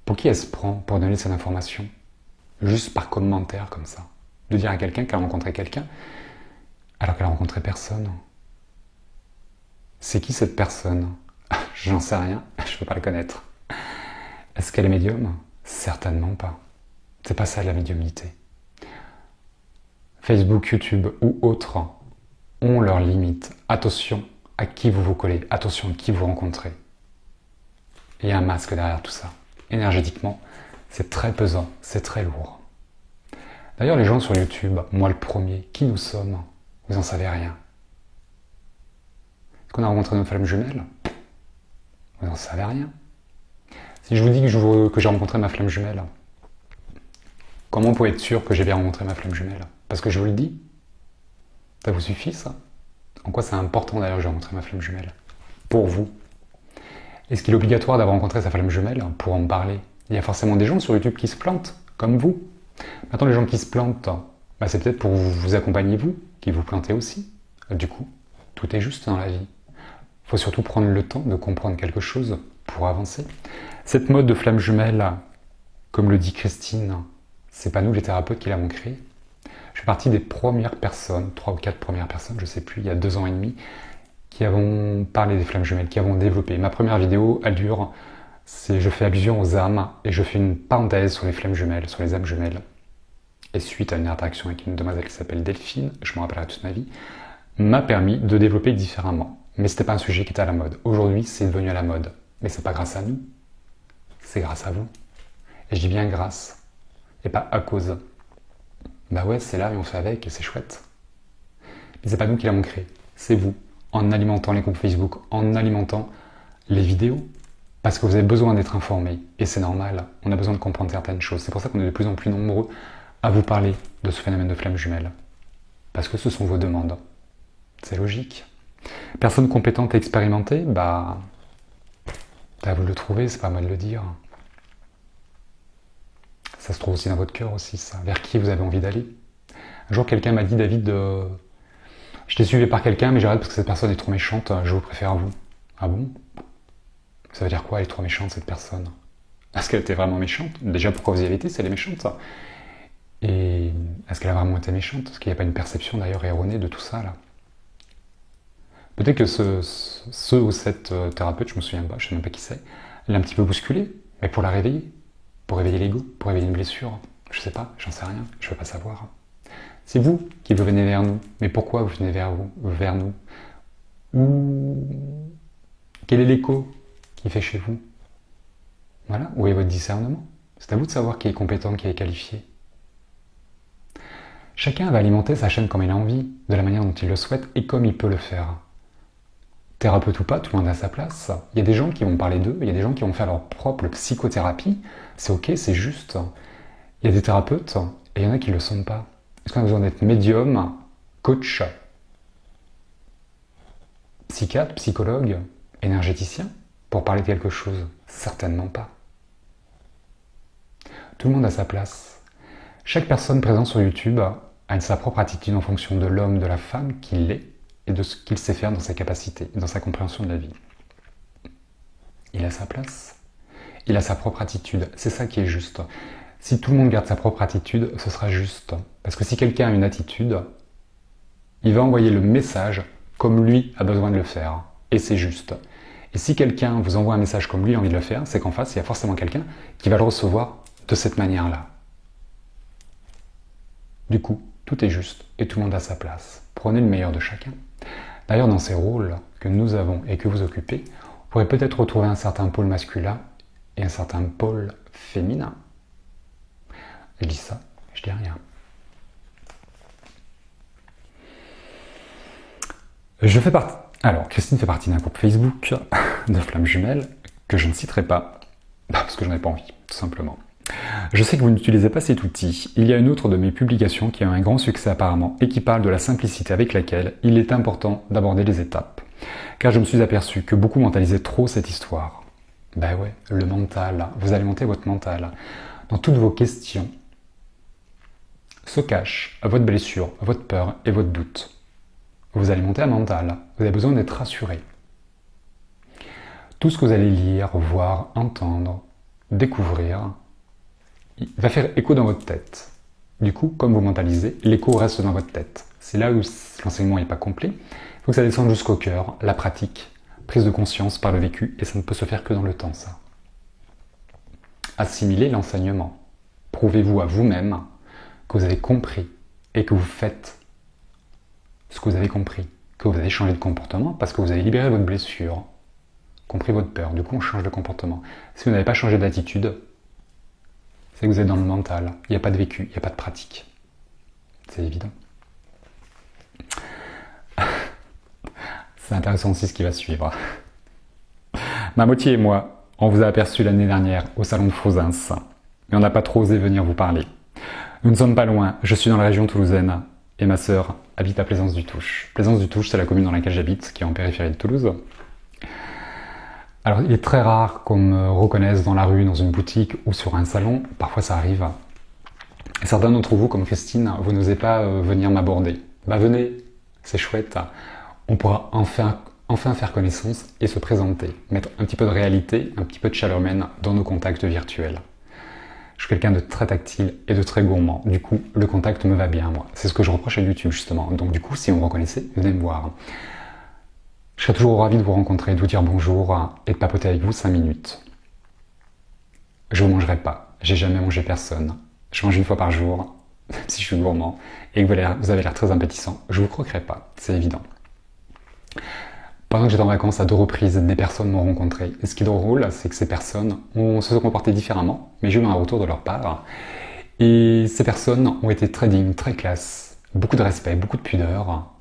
pour qui elle se prend pour donner cette information? Juste par commentaire comme ça. De dire à quelqu'un qu'elle a rencontré quelqu'un alors qu'elle a rencontré personne. C'est qui cette personne? J'en sais rien, je ne peux pas la connaître. Est-ce qu'elle est médium? Certainement pas. C'est pas ça la médiumnité. Facebook, YouTube ou autres ont leurs limites. Attention à qui vous vous collez, attention à qui vous rencontrez. Il y a un masque derrière tout ça. Énergétiquement, c'est très pesant, c'est très lourd. D'ailleurs, les gens sur YouTube, moi le premier, qui nous sommes? Vous en savez rien. Est-ce qu'on a rencontré notre flamme jumelle? Vous n'en savez rien. Si je vous dis que j'ai rencontré ma flamme jumelle, comment vous pouvez être sûr que j'ai bien rencontré ma flamme jumelle? Parce que je vous le dis. Ça vous suffit, ça? En quoi c'est important d'ailleurs que j'ai rencontré ma flamme jumelle? Pour vous. Est-ce qu'il est obligatoire d'avoir rencontré sa flamme jumelle pour en parler? Il y a forcément des gens sur YouTube qui se plantent, comme vous. Maintenant, les gens qui se plantent, c'est peut-être pour vous accompagner, vous, qui vous plantez aussi. Du coup, tout est juste dans la vie. Il faut surtout prendre le temps de comprendre quelque chose pour avancer. Cette mode de flamme jumelle, comme le dit Christine, c'est pas nous les thérapeutes qui l'avons créée. Je fais partie des premières personnes, 3 ou 4 premières personnes, je sais plus, il y a 2 ans et demi, qui avons parlé des flammes jumelles, qui avons développé. Ma première vidéo, elle dure, je fais allusion aux âmes et je fais une parenthèse sur les flammes jumelles, sur les âmes jumelles. Et suite à une interaction avec une demoiselle qui s'appelle Delphine, je m'en rappellerai toute ma vie, m'a permis de développer différemment. Mais c'était pas un sujet qui était à la mode. Aujourd'hui, c'est devenu à la mode. Mais c'est pas grâce à nous, c'est grâce à vous. Et je dis bien grâce, et pas à cause. Bah ouais, c'est là et on fait avec et c'est chouette. Mais c'est pas nous qui l'avons créé, c'est vous, en alimentant les groupes Facebook, en alimentant les vidéos. Parce que vous avez besoin d'être informé, et c'est normal, on a besoin de comprendre certaines choses. C'est pour ça qu'on est de plus en plus nombreux à vous parler de ce phénomène de flamme jumelle. Parce que ce sont vos demandes. C'est logique. Personne compétente et expérimentée, bah à vous de le trouver, c'est pas à moi de le dire. Ça se trouve aussi dans votre cœur aussi, ça. Vers qui vous avez envie d'aller. Un jour, quelqu'un m'a dit, David, je t'ai suivi par quelqu'un, mais j'arrête parce que cette personne est trop méchante, je vous préfère à vous. Ah bon? Ça veut dire quoi, elle est trop méchante, cette personne? Est-ce qu'elle était vraiment méchante? Déjà, pourquoi vous y avez été si elle est méchante? Et est-ce qu'elle a vraiment été méchante? Est-ce qu'il n'y a pas une perception d'ailleurs erronée de tout ça, là? Peut-être que ce ou cette thérapeute, je me souviens pas, je sais même pas qui c'est, l'a un petit peu bousculée, mais pour la réveiller, pour réveiller l'ego, pour réveiller une blessure. Je sais pas, j'en sais rien, je veux pas savoir. C'est vous qui vous venez vers nous, mais pourquoi vous venez vers nous? Ou quel est l'écho qui fait chez vous? Voilà, où est votre discernement? C'est à vous de savoir qui est compétent, qui est qualifié. Chacun va alimenter sa chaîne comme il a envie, de la manière dont il le souhaite et comme il peut le faire. Thérapeute ou pas, tout le monde a sa place. Il y a des gens qui vont parler d'eux, il y a des gens qui vont faire leur propre psychothérapie. C'est ok, c'est juste. Il y a des thérapeutes et il y en a qui ne le sont pas. Est-ce qu'on a besoin d'être médium, coach, psychiatre, psychologue, énergéticien pour parler de quelque chose? Certainement pas. Tout le monde a sa place. Chaque personne présente sur YouTube a sa propre attitude en fonction de l'homme, de la femme qu'il est et de ce qu'il sait faire dans ses capacités, dans sa compréhension de la vie. Il a sa place. Il a sa propre attitude. C'est ça qui est juste. Si tout le monde garde sa propre attitude, ce sera juste. Parce que si quelqu'un a une attitude, il va envoyer le message comme lui a besoin de le faire. Et c'est juste. Et si quelqu'un vous envoie un message comme lui a envie de le faire, c'est qu'en face, il y a forcément quelqu'un qui va le recevoir de cette manière-là. Du coup, tout est juste et tout le monde a sa place. Prenez le meilleur de chacun. D'ailleurs, dans ces rôles que nous avons et que vous occupez, vous pourrez peut-être retrouver un certain pôle masculin et un certain pôle féminin. Je dis ça, je dis rien. Alors, Christine fait partie d'un groupe Facebook de flammes jumelles que je ne citerai pas, parce que j'en ai pas envie, tout simplement. Je sais que vous n'utilisez pas cet outil. Il y a une autre de mes publications qui a un grand succès apparemment et qui parle de la simplicité avec laquelle il est important d'aborder les étapes. Car je me suis aperçu que beaucoup mentalisaient trop cette histoire. Ben ouais, le mental, vous alimentez votre mental. Dans toutes vos questions se cache votre blessure, votre peur et votre doute. Vous alimentez un mental, vous avez besoin d'être rassuré. Tout ce que vous allez lire, voir, entendre, découvrir, va faire écho dans votre tête. Du coup, comme vous mentalisez, l'écho reste dans votre tête. C'est là où l'enseignement n'est pas complet. Il faut que ça descende jusqu'au cœur, la pratique, prise de conscience par le vécu, et ça ne peut se faire que dans le temps, ça. Assimilez l'enseignement. Prouvez-vous à vous-même que vous avez compris et que vous faites ce que vous avez compris, que vous avez changé de comportement parce que vous avez libéré votre blessure, compris votre peur. Du coup, on change de comportement. Si vous n'avez pas changé d'attitude, c'est que vous êtes dans le mental. Il n'y a pas de vécu, il n'y a pas de pratique. C'est évident. C'est intéressant aussi ce qui va suivre. Ma moitié et moi, on vous a aperçu l'année dernière au salon de Fosins, mais on n'a pas trop osé venir vous parler. Nous ne sommes pas loin, je suis dans la région toulousaine et ma sœur habite à Plaisance-du-Touche. Plaisance-du-Touche, c'est la commune dans laquelle j'habite, qui est en périphérie de Toulouse. Alors, il est très rare qu'on me reconnaisse dans la rue, dans une boutique ou sur un salon. Parfois, ça arrive. Et certains d'entre vous, comme Christine, vous n'osez pas venir m'aborder. Bah venez, c'est chouette. On pourra enfin faire connaissance et se présenter. Mettre un petit peu de réalité, un petit peu de chaleur humaine dans nos contacts virtuels. Je suis quelqu'un de très tactile et de très gourmand. Du coup, le contact me va bien, moi. C'est ce que je reproche à YouTube, justement. Donc, du coup, si vous me reconnaissez, venez me voir. Je serai toujours ravi de vous rencontrer, de vous dire bonjour et de papoter avec vous 5 minutes. Je ne vous mangerai pas. J'ai jamais mangé personne. Je mange une fois par jour, même si je suis gourmand, et que vous avez l'air très appétissant. Je vous croquerai pas, c'est évident. Pendant que j'étais en vacances, à 2 reprises, des personnes m'ont rencontré. Et ce qui est drôle, c'est que ces personnes se sont comportées différemment, mais j'ai eu un retour de leur part. Et ces personnes ont été très dignes, très classe, beaucoup de respect, beaucoup de pudeur.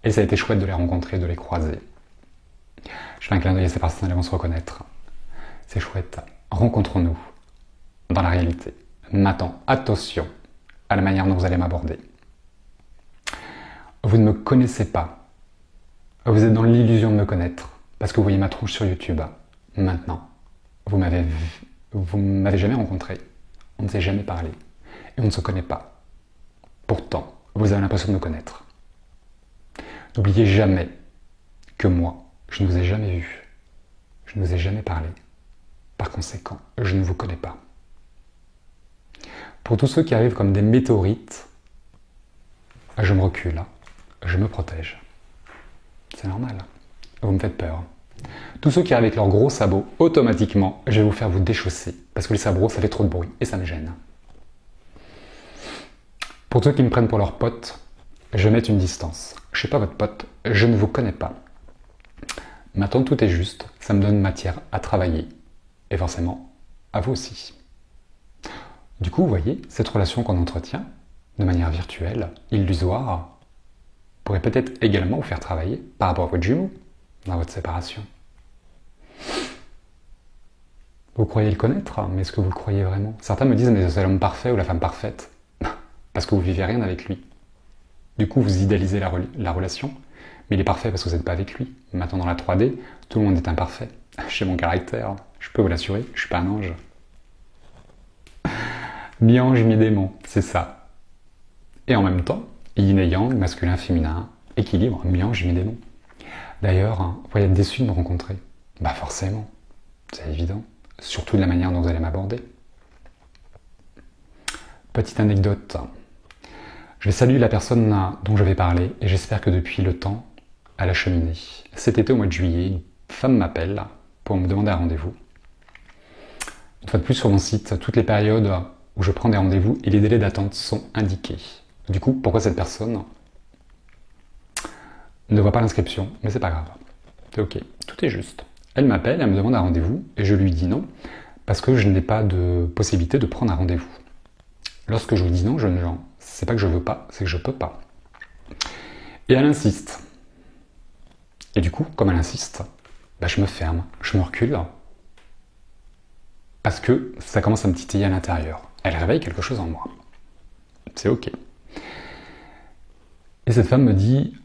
Et ça a été chouette de les rencontrer, de les croiser. Je fais un clin d'œil à ces personnes, elles vont se reconnaître. C'est chouette. Rencontrons-nous dans la réalité. Maintenant, attention à la manière dont vous allez m'aborder. Vous ne me connaissez pas. Vous êtes dans l'illusion de me connaître parce que vous voyez ma tronche sur YouTube. Maintenant, vous m'avez jamais rencontré. On ne s'est jamais parlé. Et on ne se connaît pas. Pourtant, vous avez l'impression de me connaître. N'oubliez jamais que moi, je ne vous ai jamais vu. Je ne vous ai jamais parlé. Par conséquent, je ne vous connais pas. Pour tous ceux qui arrivent comme des météorites, je me recule, je me protège. C'est normal. Vous me faites peur. Tous ceux qui arrivent avec leurs gros sabots, automatiquement, je vais vous faire vous déchausser. Parce que les sabots, ça fait trop de bruit et ça me gêne. Pour ceux qui me prennent pour leur pote, je vais mettre une distance. Je ne suis pas votre pote, je ne vous connais pas. Maintenant, tout est juste, ça me donne matière à travailler. Et forcément, à vous aussi. Du coup, vous voyez, cette relation qu'on entretient, de manière virtuelle, illusoire, pourrait peut-être également vous faire travailler par rapport à votre jumeau, dans votre séparation. Vous croyez le connaître, mais est-ce que vous le croyez vraiment? Certains me disent, mais c'est l'homme parfait ou la femme parfaite, parce que vous vivez rien avec lui. Du coup, vous idéalisez la relation, mais il est parfait parce que vous n'êtes pas avec lui. Maintenant, dans la 3D, tout le monde est imparfait. J'ai mon caractère, je peux vous l'assurer, je suis pas un ange. Mi-ange, mi-démon, c'est ça. Et en même temps, yin et yang, masculin, féminin, équilibre, mi-ange, mi-démon. D'ailleurs, vous pourriez être déçu de me rencontrer. Bah forcément, c'est évident. Surtout de la manière dont vous allez m'aborder. Petite anecdote. Je vais saluer la personne dont je vais parler et j'espère que depuis le temps, elle a cheminé. Cet été, au mois de juillet, une femme m'appelle pour me demander un rendez-vous. Une fois de plus, sur mon site, toutes les périodes où je prends des rendez-vous et les délais d'attente sont indiqués. Du coup, pourquoi cette personne ne voit pas l'inscription? Mais c'est pas grave. C'est ok, tout est juste. Elle m'appelle, elle me demande un rendez-vous et je lui dis non parce que je n'ai pas de possibilité de prendre un rendez-vous. Lorsque je lui dis non, jeune gens, c'est pas que je veux pas, c'est que je peux pas. Et elle insiste. Et du coup, comme elle insiste, bah je me ferme, je me recule parce que ça commence à me titiller à l'intérieur. Elle réveille quelque chose en moi. C'est ok. Et cette femme me dit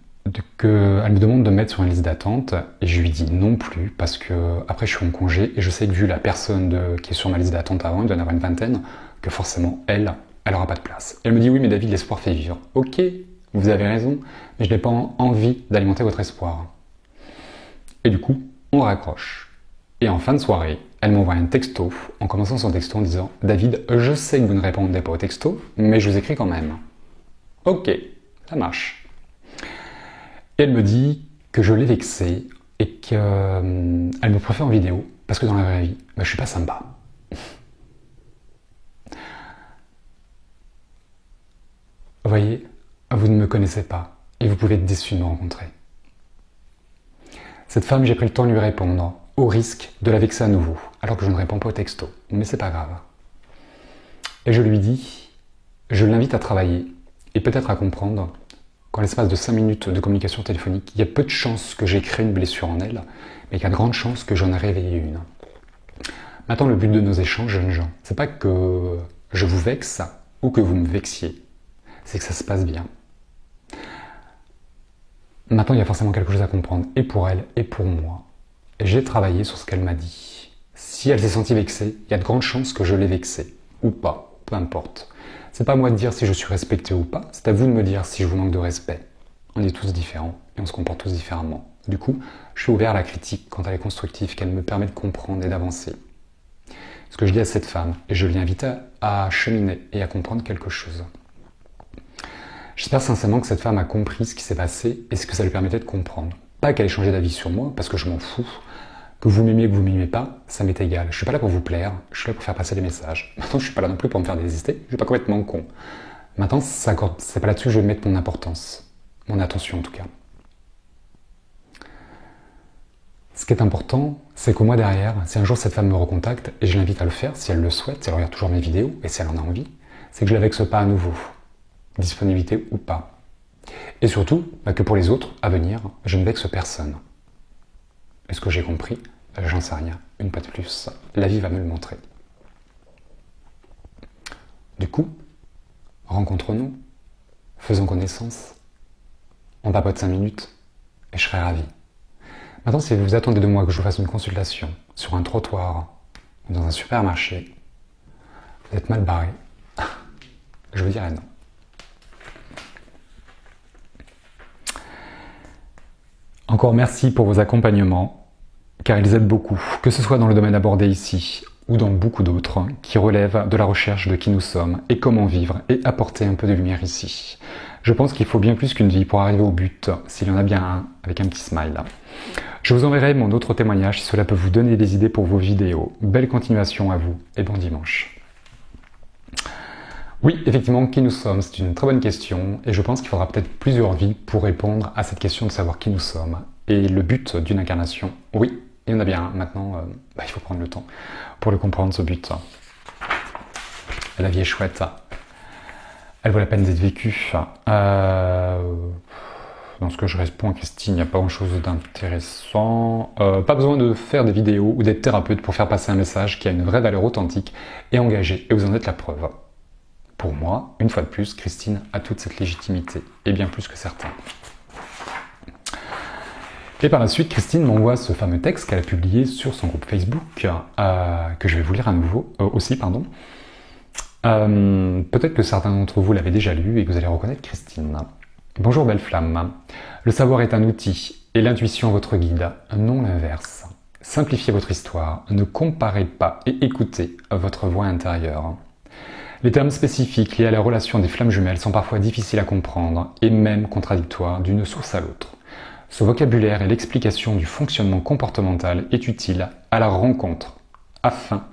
qu'elle me demande de me mettre sur une liste d'attente et je lui dis non plus parce que après je suis en congé et je sais que vu la personne qui est sur ma liste d'attente avant, il doit y en avoir une vingtaine, que forcément elle aura pas de place. Elle me dit oui mais David, l'espoir fait vivre. Ok, vous avez raison, mais je n'ai pas envie d'alimenter votre espoir. Et du coup, on raccroche. Et en fin de soirée, elle m'envoie un texto en commençant son texto en disant « David, je sais que vous ne répondez pas au texto, mais je vous écris quand même. » Ok, ça marche. Et elle me dit que je l'ai vexée et qu'elle me préfère en vidéo parce que dans la vraie vie, je suis pas sympa. Vous voyez, vous ne me connaissez pas et vous pouvez être déçu de me rencontrer. Cette femme, j'ai pris le temps de lui répondre, au risque de la vexer à nouveau, alors que je ne réponds pas au texto. Mais c'est pas grave. Et je lui dis, je l'invite à travailler et peut-être à comprendre qu'en l'espace de 5 minutes de communication téléphonique, il y a peu de chances que j'ai créé une blessure en elle, mais qu'il y a de grandes chances que j'en ai réveillé une. Maintenant, le but de nos échanges, jeunes gens, c'est pas que je vous vexe ou que vous me vexiez, c'est que ça se passe bien. Maintenant, il y a forcément quelque chose à comprendre, et pour elle, et pour moi. Et j'ai travaillé sur ce qu'elle m'a dit. Si elle s'est sentie vexée, il y a de grandes chances que je l'ai vexée. Ou pas, peu importe. C'est pas à moi de dire si je suis respecté ou pas, c'est à vous de me dire si je vous manque de respect. On est tous différents, et on se comporte tous différemment. Du coup, je suis ouvert à la critique quand elle est constructive, qu'elle me permet de comprendre et d'avancer. Ce que je dis à cette femme, et je l'ai invitée à cheminer et à comprendre quelque chose. J'espère sincèrement que cette femme a compris ce qui s'est passé et ce que ça lui permettait de comprendre. Pas qu'elle ait changé d'avis sur moi, parce que je m'en fous. Que vous m'aimiez, que vous m'aimiez pas, ça m'est égal. Je suis pas là pour vous plaire, je suis là pour faire passer des messages. Maintenant, je suis pas là non plus pour me faire désister, je suis pas complètement con. Maintenant, c'est pas là-dessus que je vais mettre mon importance. Mon attention, en tout cas. Ce qui est important, c'est qu'au mois derrière, si un jour cette femme me recontacte, et je l'invite à le faire, si elle le souhaite, si elle regarde toujours mes vidéos, et si elle en a envie, c'est que je la vexe pas à nouveau, disponibilité ou pas. Et surtout, que pour les autres, à venir, je ne vexe personne. Est-ce que j'ai compris? J'en sais rien. Une fois de plus, la vie va me le montrer. Du coup, rencontrons-nous, faisons connaissance, on papote 5 minutes, et je serai ravi. Maintenant, si vous attendez de moi que je vous fasse une consultation sur un trottoir ou dans un supermarché, vous êtes mal barré. Je vous dirai non. Encore merci pour vos accompagnements, car ils aident beaucoup, que ce soit dans le domaine abordé ici ou dans beaucoup d'autres, qui relèvent de la recherche de qui nous sommes et comment vivre et apporter un peu de lumière ici. Je pense qu'il faut bien plus qu'une vie pour arriver au but, s'il y en a bien un, avec un petit smile. Je vous enverrai mon autre témoignage si cela peut vous donner des idées pour vos vidéos. Belle continuation à vous et bon dimanche. Oui, effectivement, qui nous sommes, c'est une très bonne question et je pense qu'il faudra peut-être plusieurs vies pour répondre à cette question de savoir qui nous sommes. Et le but d'une incarnation, oui, il y en a bien un. Maintenant, il faut prendre le temps pour le comprendre, ce but. La vie est chouette. Elle vaut la peine d'être vécue. Dans ce que je réponds à Christine, il n'y a pas grand-chose d'intéressant. Pas besoin de faire des vidéos ou d'être thérapeute pour faire passer un message qui a une vraie valeur authentique et engagée, et vous en êtes la preuve. Pour moi, une fois de plus, Christine a toute cette légitimité, et bien plus que certains. Et par la suite, Christine m'envoie ce fameux texte qu'elle a publié sur son groupe Facebook, que je vais vous lire à nouveau, aussi. Peut-être que certains d'entre vous l'avaient déjà lu et que vous allez reconnaître Christine. Bonjour belle flamme. Le savoir est un outil et l'intuition votre guide, non l'inverse. Simplifiez votre histoire, ne comparez pas et écoutez votre voix intérieure. Les termes spécifiques liés à la relation des flammes jumelles sont parfois difficiles à comprendre et même contradictoires d'une source à l'autre. Ce vocabulaire et l'explication du fonctionnement comportemental est utile à la rencontre afin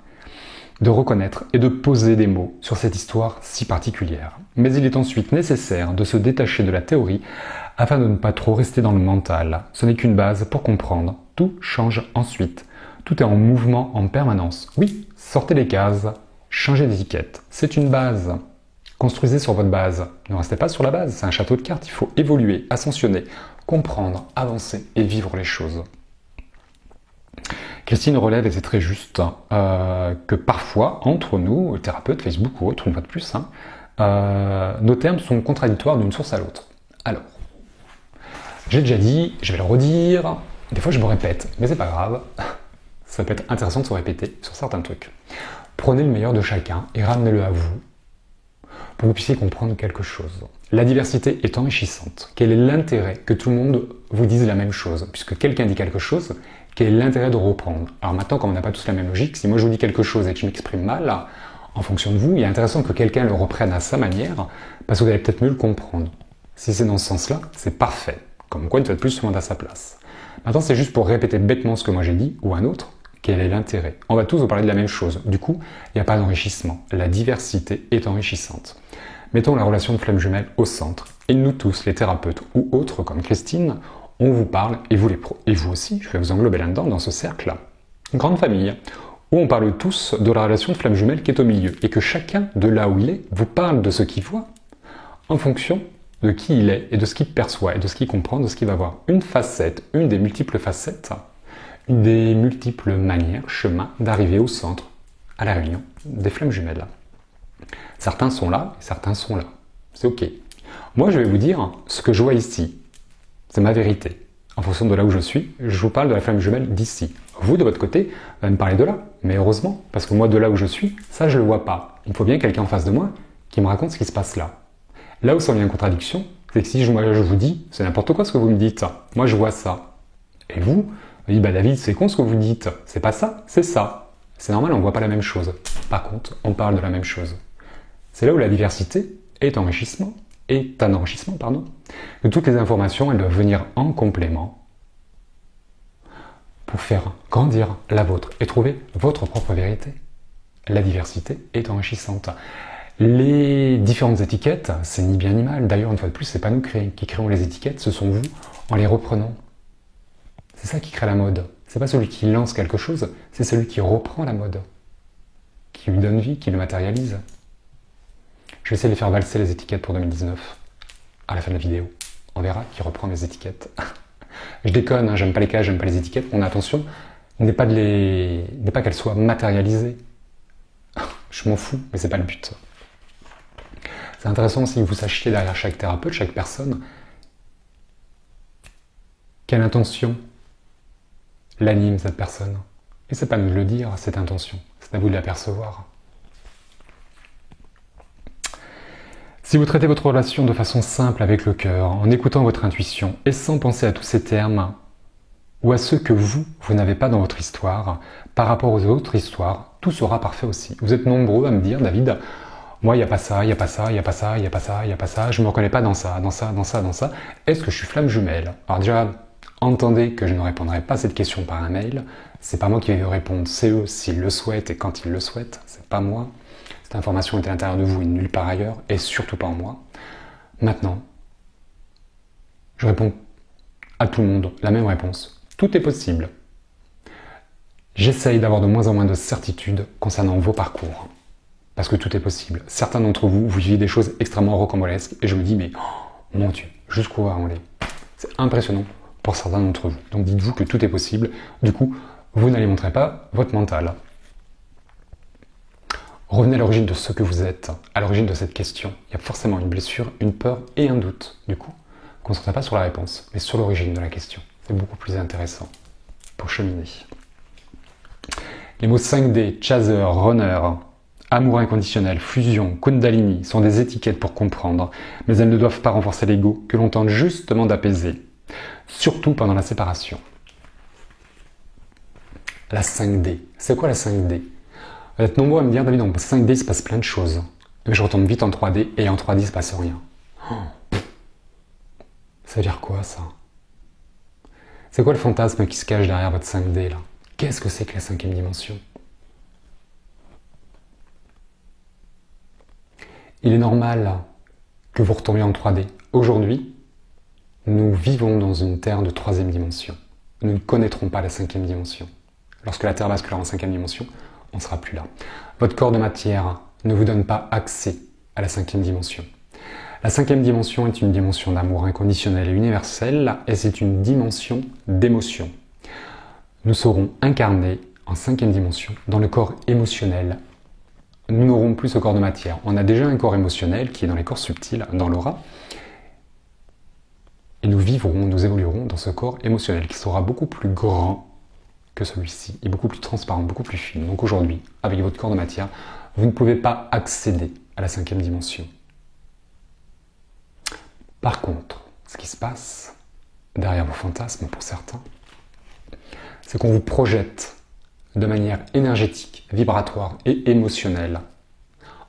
de reconnaître et de poser des mots sur cette histoire si particulière. Mais il est ensuite nécessaire de se détacher de la théorie afin de ne pas trop rester dans le mental. Ce n'est qu'une base pour comprendre. Tout change ensuite. Tout est en mouvement en permanence. Oui, sortez les cases, changez d'étiquette. C'est une base. Construisez sur votre base. Ne restez pas sur la base. C'est un château de cartes. Il faut évoluer, ascensionner, comprendre, avancer et vivre les choses. Christine relève, et c'est très juste, que parfois, entre nous, thérapeutes, Facebook ou autres, une fois de plus, nos termes sont contradictoires d'une source à l'autre. Alors, j'ai déjà dit, je vais le redire, des fois je me répète, mais c'est pas grave, ça peut être intéressant de se répéter sur certains trucs. Prenez le meilleur de chacun et ramenez-le à vous, pour que vous puissiez comprendre quelque chose. La diversité est enrichissante. Quel est l'intérêt que tout le monde vous dise la même chose? Puisque quelqu'un dit quelque chose, quel est l'intérêt de reprendre? Alors maintenant, comme on n'a pas tous la même logique, si moi je vous dis quelque chose et que je m'exprime mal, en fonction de vous, il est intéressant que quelqu'un le reprenne à sa manière, parce que vous allez peut-être mieux le comprendre. Si c'est dans ce sens-là, c'est parfait. Comme quoi, une fois de plus, tout le monde a sa place. Maintenant, c'est juste pour répéter bêtement ce que moi j'ai dit, ou un autre, quel est l'intérêt? On va tous vous parler de la même chose. Du coup, il n'y a pas d'enrichissement. La diversité est enrichissante. Mettons la relation de flamme jumelle au centre. Et nous tous, les thérapeutes ou autres comme Christine, on vous parle, et vous les pros, et vous aussi, je vais vous englober là-dedans, dans ce cercle-là. Une grande famille, où on parle tous de la relation de flamme jumelle qui est au milieu, et que chacun, de là où il est, vous parle de ce qu'il voit, en fonction de qui il est, et de ce qu'il perçoit, et de ce qu'il comprend, de ce qu'il va voir. Une facette, une des multiples facettes, une des multiples manières, chemins d'arriver au centre, à la réunion des flammes jumelles. Certains sont là, et certains sont là. C'est ok. Moi, je vais vous dire ce que je vois ici. C'est ma vérité. En fonction de là où je suis, je vous parle de la flamme jumelle d'ici. Vous, de votre côté, vous allez me parler de là. Mais heureusement, parce que moi, de là où je suis, ça, je le vois pas. Il faut bien quelqu'un en face de moi qui me raconte ce qui se passe là. Là où ça vient en contradiction, c'est que si je vous dis, c'est n'importe quoi ce que vous me dites. Moi, je vois ça. Et vous dites, David, c'est con ce que vous dites. C'est pas ça, c'est ça. C'est normal, on voit pas la même chose. Par contre, on parle de la même chose. C'est là où la diversité est un enrichissement, que toutes les informations, elles doivent venir en complément pour faire grandir la vôtre et trouver votre propre vérité. La diversité est enrichissante. Les différentes étiquettes, c'est ni bien ni mal. D'ailleurs, une fois de plus, c'est pas nous qui créons les étiquettes, ce sont vous en les reprenant. C'est ça qui crée la mode. C'est pas celui qui lance quelque chose, c'est celui qui reprend la mode, qui lui donne vie, qui le matérialise. Je vais essayer de les faire valser les étiquettes pour 2019 à la fin de la vidéo. On verra qui reprend mes étiquettes. Je déconne, hein, j'aime pas les cases, j'aime pas les étiquettes. Mon attention n'est pas qu'elles soient matérialisées. Je m'en fous, mais c'est pas le but. C'est intéressant aussi que vous sachiez derrière chaque thérapeute, chaque personne, quelle intention l'anime cette personne. Et c'est pas à nous de le dire, cette intention. C'est à vous de l'apercevoir. Si vous traitez votre relation de façon simple avec le cœur, en écoutant votre intuition et sans penser à tous ces termes ou à ceux que vous n'avez pas dans votre histoire, par rapport aux autres histoires, tout sera parfait aussi. Vous êtes nombreux à me dire, David, moi il n'y a pas ça, il n'y a pas ça, il n'y a pas ça, il n'y a pas ça, il n'y a pas ça, je ne me reconnais pas dans ça, dans ça, dans ça, dans ça. Est-ce que je suis flamme jumelle? Alors déjà, entendez que je ne répondrai pas à cette question par un mail. C'est pas moi qui vais vous répondre, c'est eux s'ils le souhaitent et quand ils le souhaitent, c'est pas moi. Cette information est à l'intérieur de vous et nulle part ailleurs, et surtout pas en moi. Maintenant, je réponds à tout le monde la même réponse. Tout est possible. J'essaye d'avoir de moins en moins de certitudes concernant vos parcours. Parce que tout est possible. Certains d'entre vous, vous vivez des choses extrêmement rocambolesques, et je me dis, mais oh, mon Dieu, jusqu'où va on aller? C'est impressionnant pour certains d'entre vous. Donc dites-vous que tout est possible. Du coup, vous n'alimenterez pas votre mental. Revenez à l'origine de ce que vous êtes, à l'origine de cette question. Il y a forcément une blessure, une peur et un doute. Du coup, concentrez pas sur la réponse, mais sur l'origine de la question. C'est beaucoup plus intéressant pour cheminer. Les mots 5D, chaser, runner, amour inconditionnel, fusion, kundalini sont des étiquettes pour comprendre, mais elles ne doivent pas renforcer l'ego que l'on tente justement d'apaiser, surtout pendant la séparation. La 5D. C'est quoi la 5D? Vous êtes nombreux à me dire, David, en 5D, il se passe plein de choses. Mais je retombe vite en 3D et en 3D, il se passe rien. Ça veut dire quoi, ça? C'est quoi le fantasme qui se cache derrière votre 5D, là? Qu'est-ce que c'est que la 5e dimension? Il est normal que vous retombiez en 3D. Aujourd'hui, nous vivons dans une Terre de 3e dimension. Nous ne connaîtrons pas la 5e dimension. Lorsque la Terre basculera en 5e dimension, on ne sera plus là. Votre corps de matière ne vous donne pas accès à la 5e dimension. La 5e dimension est une dimension d'amour inconditionnel et universel, et c'est une dimension d'émotion. Nous serons incarnés en 5e dimension dans le corps émotionnel. Nous n'aurons plus ce corps de matière. On a déjà un corps émotionnel qui est dans les corps subtils, dans l'aura, et nous vivrons, nous évoluerons dans ce corps émotionnel qui sera beaucoup plus grand que celui-ci, et beaucoup plus transparent, beaucoup plus fin. Donc aujourd'hui, avec votre corps de matière, vous ne pouvez pas accéder à la 5e dimension. Par contre, ce qui se passe derrière vos fantasmes pour certains, c'est qu'on vous projette de manière énergétique, vibratoire et émotionnelle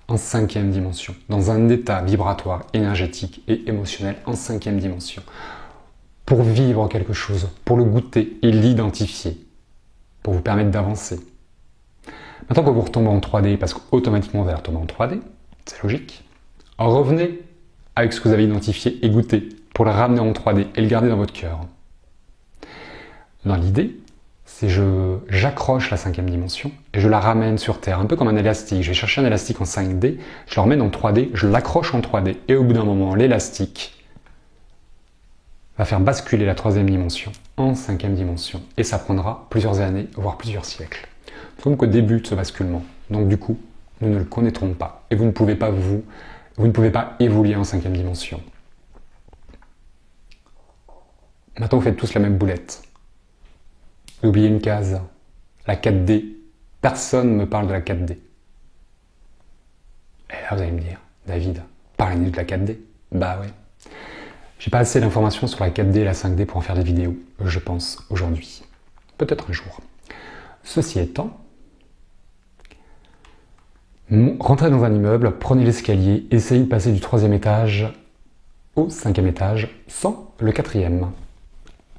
en 5e dimension, dans un état vibratoire, énergétique et émotionnel en 5e dimension, pour vivre quelque chose, pour le goûter et l'identifier, pour vous permettre d'avancer. Maintenant que vous retombez en 3D, parce qu'automatiquement vous allez retomber en 3D, c'est logique, revenez avec ce que vous avez identifié et goûté pour le ramener en 3D et le garder dans votre cœur. Dans l'idée, c'est j'accroche la 5e dimension et je la ramène sur Terre, un peu comme un élastique. Je vais chercher un élastique en 5D, je le ramène en 3D, je l'accroche en 3D et au bout d'un moment, l'élastique va faire basculer la 3e dimension en 5e dimension. Et ça prendra plusieurs années, voire plusieurs siècles. Nous sommes qu'au début de ce basculement. Donc du coup, nous ne le connaîtrons pas. Et vous ne pouvez pas évoluer en 5e dimension. Maintenant, vous faites tous la même boulette. Vous oubliez une case, la 4D. Personne ne me parle de la 4D. Et là, vous allez me dire, David, parlez-nous de la 4D. Bah ouais. J'ai pas assez d'informations sur la 4D et la 5D pour en faire des vidéos, je pense, aujourd'hui. Peut-être un jour. Ceci étant, rentrez dans un immeuble, prenez l'escalier, essayez de passer du 3e étage au 5e étage sans le 4e.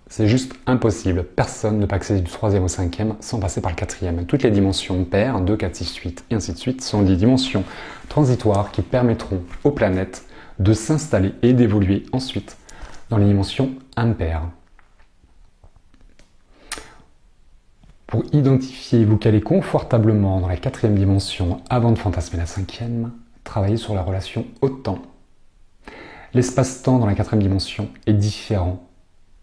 C'est juste impossible. Personne ne peut accéder du 3e au 5e sans passer par le 4e. Toutes les dimensions paires, 2, 4, 6, 8 et ainsi de suite, sont des dimensions transitoires qui permettront aux planètes de s'installer et d'évoluer ensuite dans les dimensions impaires. Pour identifier et vous caler confortablement dans la 4e dimension avant de fantasmer la 5e, travailler sur la relation au temps. L'espace-temps dans la 4e dimension est différent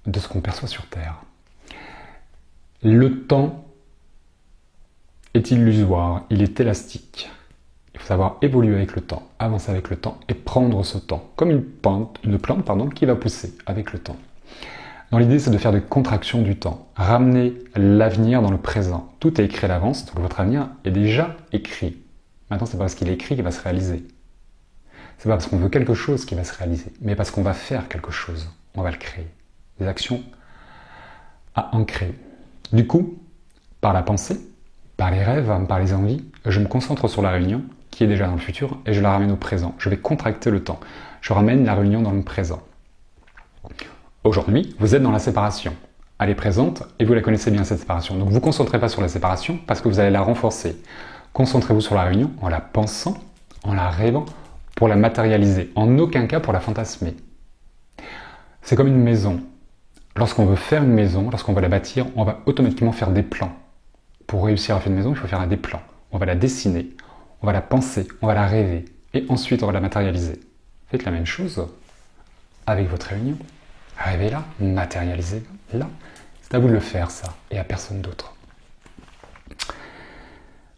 de ce qu'on perçoit sur Terre. Le temps est illusoire, il est élastique. Il faut savoir évoluer avec le temps, avancer avec le temps et prendre ce temps, comme une plante qui va pousser avec le temps. Dans l'idée, c'est de faire des contractions du temps, ramener l'avenir dans le présent. Tout est écrit à l'avance, donc votre avenir est déjà écrit. Maintenant, c'est pas parce qu'il est écrit qu'il va se réaliser. C'est pas parce qu'on veut quelque chose qu'il va se réaliser, mais parce qu'on va faire quelque chose, on va le créer. Des actions à en créer. Du coup, par la pensée, par les rêves, par les envies, je me concentre sur la réunion qui est déjà dans le futur et je la ramène au présent. Je vais contracter le temps. Je ramène la réunion dans le présent. Aujourd'hui, vous êtes dans la séparation. Elle est présente et vous la connaissez bien, cette séparation. Donc vous ne vous concentrez pas sur la séparation parce que vous allez la renforcer. Concentrez-vous sur la réunion en la pensant, en la rêvant, pour la matérialiser. En aucun cas pour la fantasmer. C'est comme une maison. Lorsqu'on veut faire une maison, lorsqu'on veut la bâtir, on va automatiquement faire des plans. Pour réussir à faire une maison, il faut faire des plans. On va la dessiner, on va la penser, on va la rêver. Et ensuite, on va la matérialiser. Faites la même chose avec votre réunion. Rêvez-la, matérialisez-la. C'est à vous de le faire, ça, et à personne d'autre.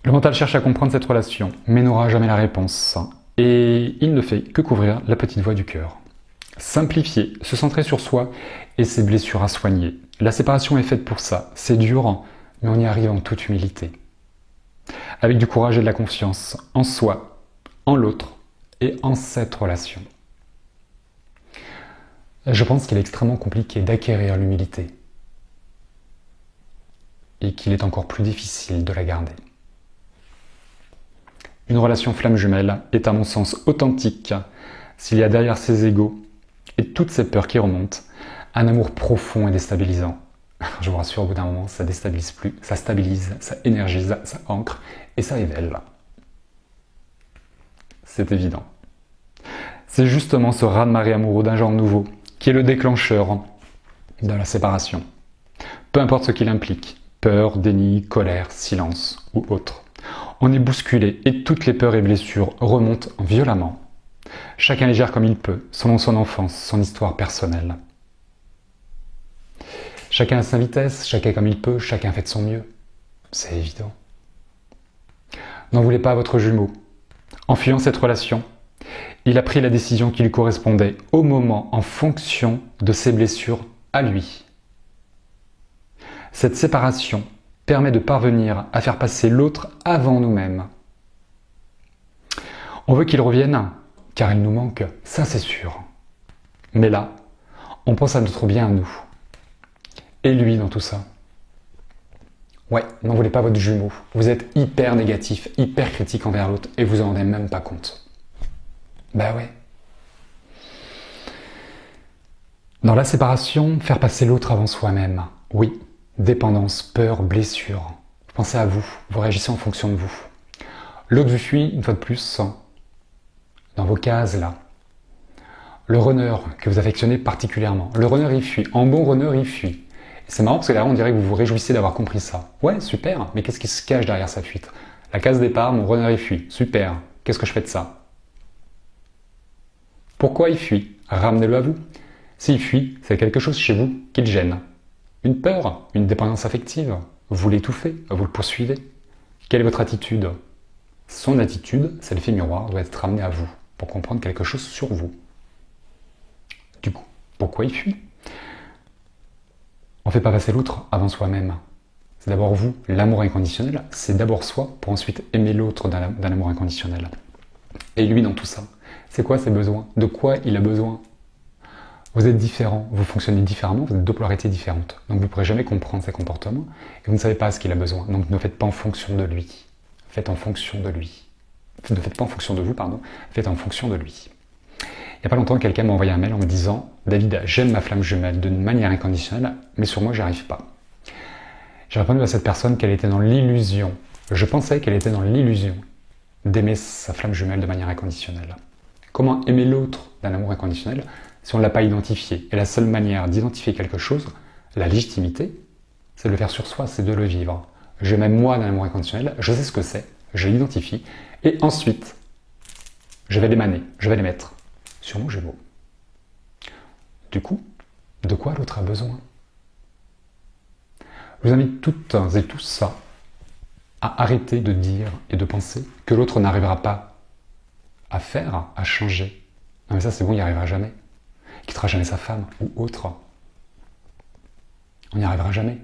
Le mental cherche à comprendre cette relation, mais n'aura jamais la réponse. Et il ne fait que couvrir la petite voix du cœur. Simplifier, se centrer sur soi et ses blessures à soigner. La séparation est faite pour ça. C'est dur, mais on y arrive en toute humilité. Avec du courage et de la confiance en soi, en l'autre et en cette relation. Je pense qu'il est extrêmement compliqué d'acquérir l'humilité et qu'il est encore plus difficile de la garder. Une relation flamme jumelle est à mon sens authentique s'il y a derrière ses égos et toutes ces peurs qui remontent un amour profond et déstabilisant. Je vous rassure, au bout d'un moment, ça déstabilise plus, ça stabilise, ça énergise, ça ancre et ça éveille. C'est évident. C'est justement ce raz-de-marée amoureux d'un genre nouveau qui est le déclencheur de la séparation. Peu importe ce qu'il implique, peur, déni, colère, silence ou autre. On est bousculé et toutes les peurs et blessures remontent violemment. Chacun les gère comme il peut, selon son enfance, son histoire personnelle. Chacun à sa vitesse, chacun comme il peut, chacun fait de son mieux. C'est évident. N'en voulez pas à votre jumeau. En fuyant cette relation, il a pris la décision qui lui correspondait au moment en fonction de ses blessures à lui. Cette séparation permet de parvenir à faire passer l'autre avant nous-mêmes. On veut qu'il revienne, car il nous manque, ça c'est sûr. Mais là, on pense à notre bien à nous. Et lui dans tout ça. Ouais, n'en voulez pas votre jumeau. Vous êtes hyper négatif, hyper critique envers l'autre et vous en rendez même pas compte. Bah ouais. Dans la séparation, faire passer l'autre avant soi-même. Oui, dépendance, peur, blessure. Pensez à vous, vous réagissez en fonction de vous. L'autre vous fuit, une fois de plus, dans vos cases là. Le runner que vous affectionnez particulièrement. Le runner il fuit. En bon runner il fuit. Et c'est marrant parce que derrière on dirait que vous vous réjouissez d'avoir compris ça. Ouais, super, mais qu'est-ce qui se cache derrière sa fuite? La case départ, mon runner il fuit. Super, qu'est-ce que je fais de ça? Pourquoi il fuit? Ramenez-le à vous. S'il fuit, c'est quelque chose chez vous qui le gêne. Une peur, une dépendance affective. Vous l'étouffez, vous le poursuivez. Quelle est votre attitude? Son attitude, c'est l'effet miroir, doit être ramené à vous pour comprendre quelque chose sur vous. Du coup, pourquoi il fuit? On ne fait pas passer l'autre avant soi-même. C'est d'abord vous, l'amour inconditionnel, c'est d'abord soi pour ensuite aimer l'autre d'un amour inconditionnel. Et lui dans tout ça, c'est quoi ses besoins? De quoi il a besoin? Vous êtes différents, vous fonctionnez différemment, vous êtes deux polarités différentes. Donc vous ne pourrez jamais comprendre ses comportements et vous ne savez pas ce qu'il a besoin. Donc ne faites pas en fonction de lui. Faites en fonction de lui. Ne faites pas en fonction de vous, pardon. Faites en fonction de lui. Il n'y a pas longtemps, quelqu'un m'a envoyé un mail en me disant « David, j'aime ma flamme jumelle d'une manière inconditionnelle, mais sur moi, j'y arrive pas. » J'ai répondu à cette personne qu'elle était dans l'illusion. Je pensais qu'elle était dans l'illusion d'aimer sa flamme jumelle de manière inconditionnelle. Comment aimer l'autre d'un amour inconditionnel si on ne l'a pas identifié? Et la seule manière d'identifier quelque chose, la légitimité, c'est de le faire sur soi, c'est de le vivre. Je m'aime moi d'un amour inconditionnel, je sais ce que c'est, je l'identifie, et ensuite, Je vais l'émaner, je vais les mettre sur mon Gémeaux. Du coup, de quoi l'autre a besoin? Je vous invite toutes et tous à arrêter de dire et de penser que l'autre n'arrivera pas à faire, à changer. Non mais ça c'est bon, il n'y arrivera jamais. Il quittera jamais sa femme ou autre. On n'y arrivera jamais.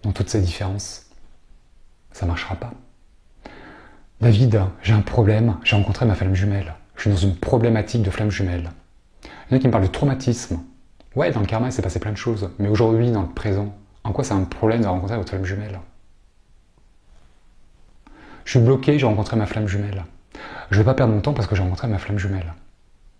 Dans toutes ces différences. Ça ne marchera pas. David, j'ai un problème, j'ai rencontré ma flamme jumelle. Je suis dans une problématique de flamme jumelle. Il y en a qui me parlent de traumatisme. Ouais, dans le karma, il s'est passé plein de choses. Mais aujourd'hui, dans le présent, en quoi c'est un problème de rencontrer votre flamme jumelle? Je suis bloqué, j'ai rencontré ma flamme jumelle. Je ne vais pas perdre mon temps parce que j'ai rencontré ma flamme jumelle.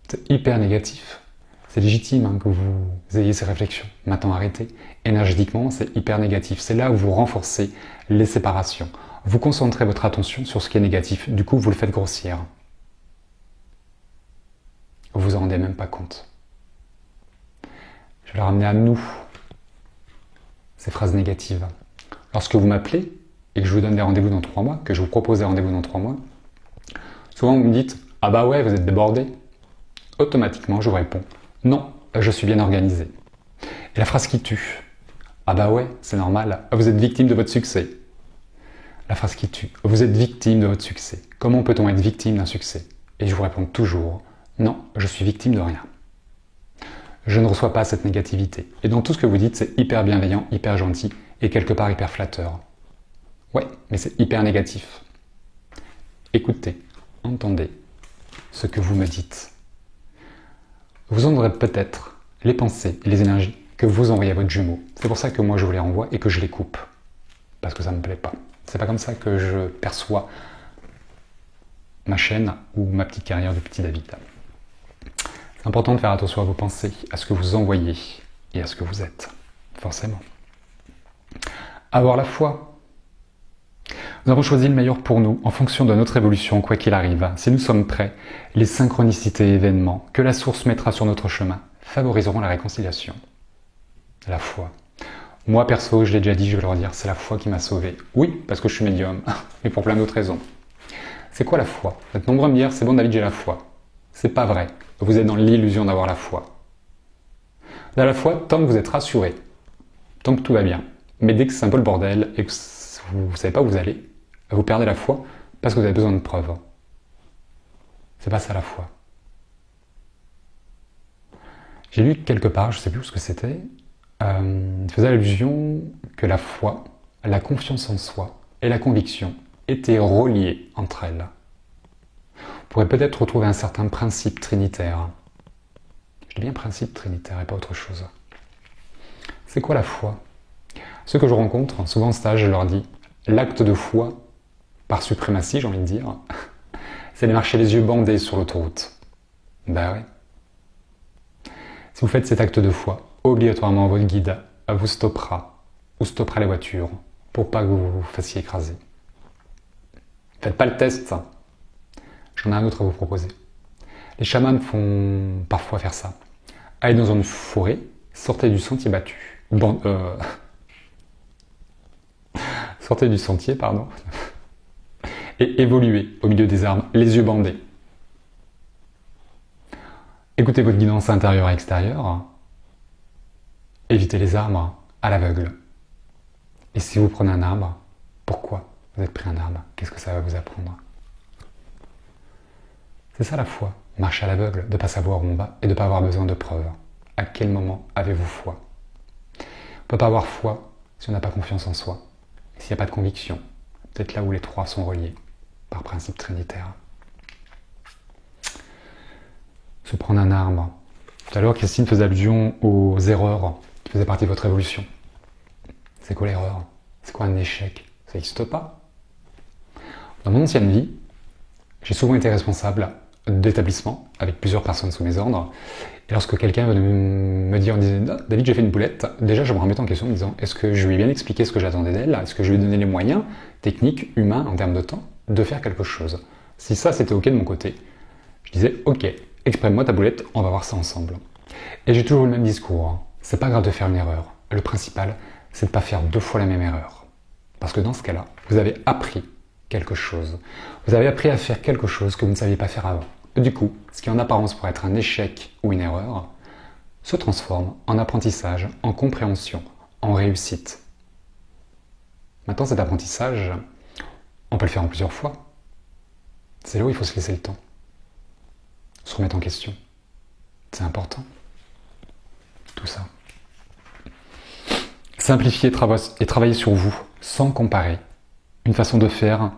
C'est hyper négatif. C'est légitime que vous ayez ces réflexions. Maintenant, arrêtez. Énergétiquement, c'est hyper négatif. C'est là où vous renforcez les séparations. Vous concentrez votre attention sur ce qui est négatif. Du coup, vous le faites grossir. Vous vous en rendez même pas compte. Je vais le ramener à nous, ces phrases négatives. Lorsque vous m'appelez et que je vous donne des rendez-vous dans 3 mois, que je vous propose des rendez-vous dans 3 mois, souvent vous me dites « Ah bah ouais, vous êtes débordé ». Automatiquement, je vous réponds « Non, je suis bien organisé ». Et la phrase qui tue « Ah bah ouais, c'est normal, vous êtes victime de votre succès ». La phrase qui tue « Vous êtes victime de votre succès. Comment peut-on être victime d'un succès ?» Et je vous réponds toujours « Non, je suis victime de rien ». Je ne reçois pas cette négativité. Et donc tout ce que vous dites, c'est hyper bienveillant, hyper gentil et quelque part hyper flatteur. Ouais, mais c'est hyper négatif. Écoutez, entendez ce que vous me dites. Vous entendrez peut-être les pensées et les énergies que vous envoyez à votre jumeau. C'est pour ça que moi je vous les renvoie et que je les coupe. Parce que ça ne me plaît pas. C'est pas comme ça que je perçois ma chaîne ou ma petite carrière de petit David. C'est important de faire attention à vos pensées, à ce que vous envoyez et à ce que vous êtes. Forcément. Avoir la foi. Nous avons choisi le meilleur pour nous en fonction de notre évolution, quoi qu'il arrive. Si nous sommes prêts, les synchronicités et événements que la source mettra sur notre chemin favoriseront la réconciliation. La foi. Moi, perso, je l'ai déjà dit, je vais le redire, c'est la foi qui m'a sauvé. Oui, parce que je suis médium, mais pour plein d'autres raisons. C'est quoi la foi? Vous êtes nombreux à me dire, c'est bon David, j'ai la foi. C'est pas vrai. Vous êtes dans l'illusion d'avoir la foi. Vous avez la foi tant que vous êtes rassuré, tant que tout va bien. Mais dès que c'est un peu le bordel et que vous ne savez pas où vous allez, vous perdez la foi parce que vous avez besoin de preuves. C'est pas ça la foi. J'ai lu quelque part, je ne sais plus où ce que c'était, il faisait allusion que la foi, la confiance en soi et la conviction étaient reliées entre elles. On pourrait peut-être retrouver un certain principe trinitaire. Je dis bien principe trinitaire et pas autre chose. C'est quoi la foi? Ceux que je rencontre, souvent en stage, je leur dis l'acte de foi, par suprématie, j'ai envie de dire, c'est de marcher les yeux bandés sur l'autoroute. Ben ouais. Si vous faites cet acte de foi, obligatoirement votre guide vous stoppera ou stoppera les voitures pour pas que vous vous fassiez écraser. Faites pas le test. J'en ai un autre à vous proposer. Les chamans font parfois faire ça. Allez dans une forêt, sortez du sentier battu. Sortez du sentier, pardon. Et évoluez au milieu des arbres, les yeux bandés. Écoutez votre guidance intérieure et extérieure. Évitez les arbres à l'aveugle. Et si vous prenez un arbre, pourquoi vous êtes pris un arbre? Qu'est-ce que ça va vous apprendre? C'est ça la foi, marcher à l'aveugle, de ne pas savoir où on va et de ne pas avoir besoin de preuves. À quel moment avez-vous foi? On ne peut pas avoir foi si on n'a pas confiance en soi. Et s'il n'y a pas de conviction, peut-être là où les trois sont reliés, par principe trinitaire. Se prendre un arbre. Tout à l'heure, Christine faisait allusion aux erreurs qui faisaient partie de votre évolution. C'est quoi l'erreur? C'est quoi un échec? Ça n'existe pas. Dans mon ancienne vie, j'ai souvent été responsable d'établissement avec plusieurs personnes sous mes ordres. Et lorsque quelqu'un venait me dire, David, j'ai fait une boulette, déjà je me remettais en question en me disant, est-ce que je lui ai bien expliqué ce que j'attendais d'elle? Est-ce que je lui ai donné les moyens techniques, humains, en termes de temps, de faire quelque chose? Si ça c'était ok de mon côté, je disais, ok, exprime-moi ta boulette, on va voir ça ensemble. Et j'ai toujours le même discours. C'est pas grave de faire une erreur. Le principal, c'est de ne pas faire 2 fois la même erreur. Parce que dans ce cas-là, vous avez appris quelque chose. Vous avez appris à faire quelque chose que vous ne saviez pas faire avant. Du coup, ce qui en apparence pourrait être un échec ou une erreur, se transforme en apprentissage, en compréhension, en réussite. Maintenant, cet apprentissage, on peut le faire en plusieurs fois. C'est là où il faut se laisser le temps. Se remettre en question. C'est important. Tout ça. Simplifier et travailler sur vous, sans comparer. Une façon de faire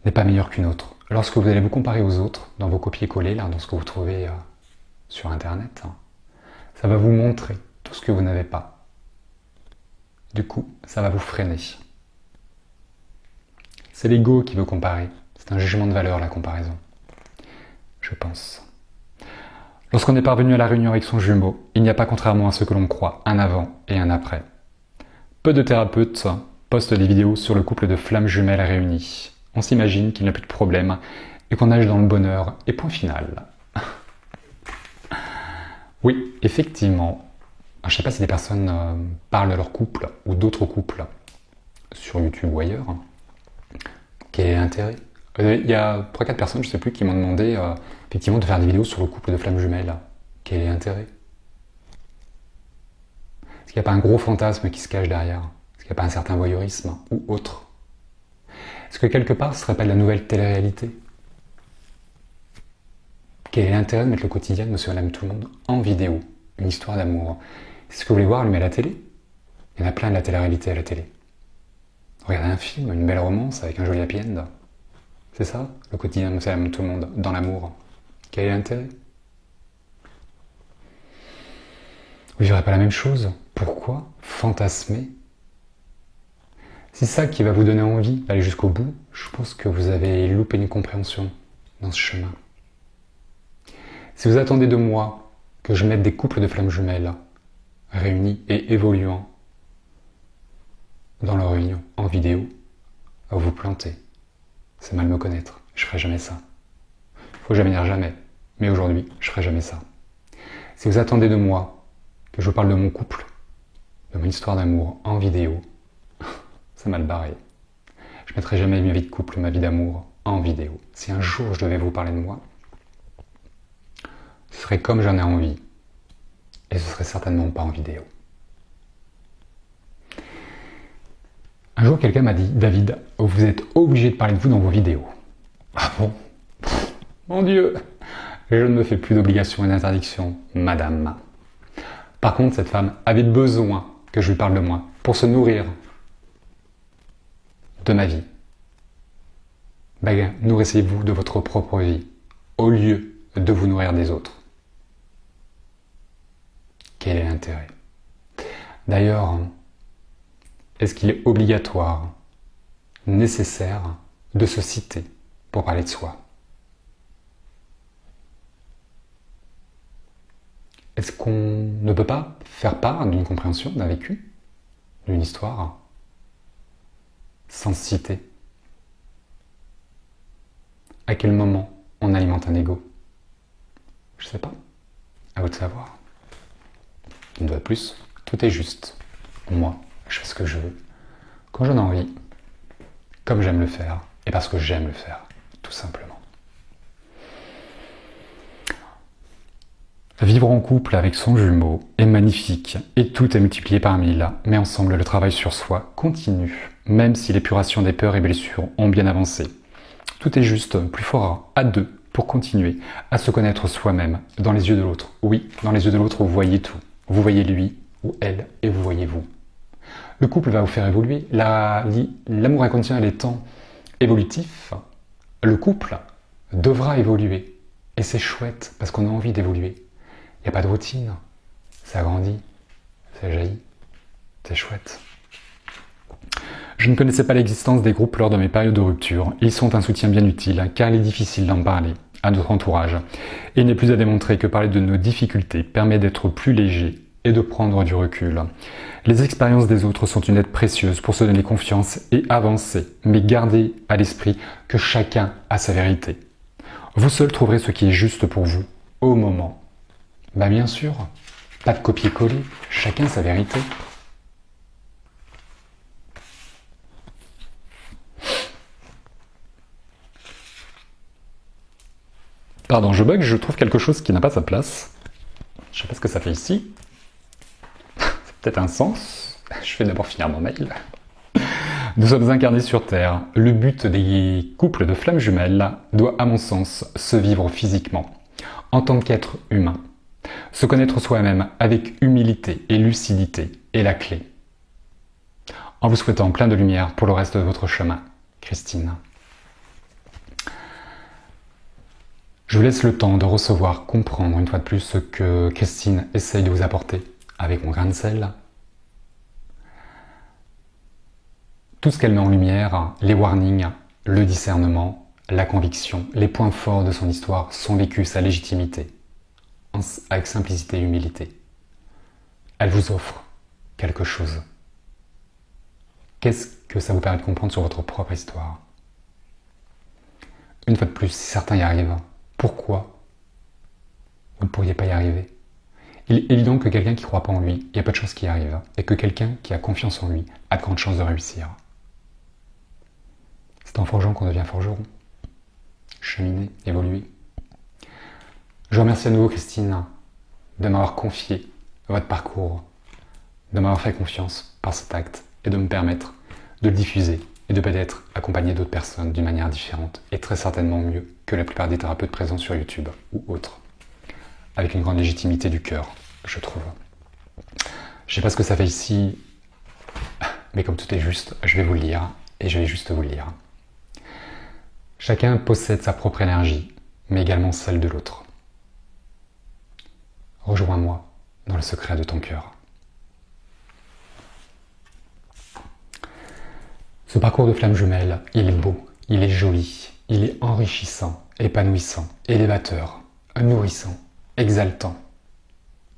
n'est pas meilleure qu'une autre. Lorsque vous allez vous comparer aux autres, dans vos copier-coller, là, dans ce que vous trouvez sur Internet, ça va vous montrer tout ce que vous n'avez pas. Du coup, ça va vous freiner. C'est l'ego qui veut comparer. C'est un jugement de valeur, la comparaison. Je pense. Lorsqu'on est parvenu à la réunion avec son jumeau, il n'y a pas, contrairement à ce que l'on croit, un avant et un après. Peu de thérapeutes postent des vidéos sur le couple de flammes jumelles réunies. On s'imagine qu'il n'y a plus de problème et qu'on nage dans le bonheur, et point final. Oui, effectivement. Je ne sais pas si des personnes parlent de leur couple ou d'autres couples sur YouTube ou ailleurs. Quel est l'intérêt? Il y a 3-4 personnes, je ne sais plus, qui m'ont demandé effectivement de faire des vidéos sur le couple de flammes jumelles. Quel est l'intérêt? Est-ce qu'il n'y a pas un gros fantasme qui se cache derrière? Est-ce qu'il n'y a pas un certain voyeurisme ou autre? Est-ce que quelque part, ce ne serait pas de la nouvelle télé-réalité? Quel est l'intérêt de mettre le quotidien de Monsieur et Madame Tout-le-Monde en vidéo? Une histoire d'amour. C'est ce que vous voulez voir, allumez la télé. Il y en a plein de la télé-réalité à la télé. Regardez un film, une belle romance avec un joli happy end. C'est ça, le quotidien de Monsieur et Madame Tout-le-Monde, dans l'amour. Quel est l'intérêt? Vous ne vivrez pas la même chose. Pourquoi fantasmer? C'est ça qui va vous donner envie d'aller jusqu'au bout. Je pense que vous avez loupé une compréhension dans ce chemin. Si vous attendez de moi que je mette des couples de flammes jumelles réunis et évoluant dans leur réunion en vidéo, vous vous plantez. C'est mal me connaître. Je ferai jamais ça. Faut jamais dire jamais. Mais aujourd'hui, je ferai jamais ça. Si vous attendez de moi que je vous parle de mon couple, de mon histoire d'amour en vidéo, c'est mal barré. Je mettrai jamais ma vie de couple, ma vie d'amour en vidéo. Si un jour je devais vous parler de moi, ce serait comme j'en ai envie. Et ce serait certainement pas en vidéo. Un jour, quelqu'un m'a dit, David, vous êtes obligé de parler de vous dans vos vidéos. Ah bon? Mon Dieu! Je ne me fais plus d'obligations et d'interdictions, madame. Par contre, cette femme avait besoin que je lui parle de moi pour se nourrir de ma vie. Ben, nourrissez-vous de votre propre vie au lieu de vous nourrir des autres. Quel est l'intérêt? D'ailleurs, est-ce qu'il est obligatoire, nécessaire de se citer pour parler de soi? Est-ce qu'on ne peut pas faire part d'une compréhension, d'un vécu, d'une histoire, sans se citer? À quel moment on alimente un ego? Je sais pas. À vous de savoir. Une fois de plus, tout est juste. Moi, je fais ce que je veux, quand j'en ai envie, comme j'aime le faire, et parce que j'aime le faire, tout simplement. Vivre en couple avec son jumeau est magnifique, et tout est multiplié par 1000, mais ensemble le travail sur soi continue, même si l'épuration des peurs et blessures ont bien avancé. Tout est juste, plus fort à deux, pour continuer à se connaître soi-même, dans les yeux de l'autre. Oui, dans les yeux de l'autre, vous voyez tout. Vous voyez lui ou elle, et vous voyez vous. Le couple va vous faire évoluer. L'amour inconditionnel étant évolutif, le couple devra évoluer. Et c'est chouette, parce qu'on a envie d'évoluer. Il n'y a pas de routine. Ça grandit, ça jaillit. C'est chouette. Je ne connaissais pas l'existence des groupes lors de mes périodes de rupture. Ils sont un soutien bien utile, car il est difficile d'en parler à notre entourage. Et il n'est plus à démontrer que parler de nos difficultés permet d'être plus léger et de prendre du recul. Les expériences des autres sont une aide précieuse pour se donner confiance et avancer, mais gardez à l'esprit que chacun a sa vérité. Vous seul trouverez ce qui est juste pour vous, au moment. Bah bien sûr, pas de copier-coller, chacun sa vérité. Pardon, je bug, je trouve quelque chose qui n'a pas sa place. Je sais pas ce que ça fait ici. C'est peut-être un sens. Je vais d'abord finir mon mail. Nous sommes incarnés sur Terre. Le but des couples de flammes jumelles doit, à mon sens, se vivre physiquement, en tant qu'être humain. Se connaître soi-même avec humilité et lucidité est la clé. En vous souhaitant plein de lumière pour le reste de votre chemin, Christine. Je vous laisse le temps de recevoir, comprendre une fois de plus ce que Christine essaye de vous apporter avec mon grain de sel. Tout ce qu'elle met en lumière, les warnings, le discernement, la conviction, les points forts de son histoire, son vécu, sa légitimité, avec simplicité et humilité. Elle vous offre quelque chose. Qu'est-ce que ça vous permet de comprendre sur votre propre histoire? Une fois de plus, si certains y arrivent, pourquoi vous ne pourriez pas y arriver? Il est évident que quelqu'un qui ne croit pas en lui, il y a peu de chances qu'il y arrive, et que quelqu'un qui a confiance en lui a de grandes chances de réussir. C'est en forgeant qu'on devient forgeron. Cheminer, évoluer. Je vous remercie à nouveau, Christine, de m'avoir confié votre parcours, de m'avoir fait confiance par cet acte et de me permettre de le diffuser et de peut-être accompagner d'autres personnes d'une manière différente et très certainement mieux que la plupart des thérapeutes présents sur YouTube ou autres, avec une grande légitimité du cœur, je trouve. Je sais pas ce que ça fait ici, mais comme tout est juste, je vais vous le lire et je vais juste vous le lire. Chacun possède sa propre énergie, mais également celle de l'autre. Rejoins-moi dans le secret de ton cœur. Ce parcours de flamme jumelle, il est beau, il est joli, il est enrichissant, épanouissant, élévateur, nourrissant, exaltant.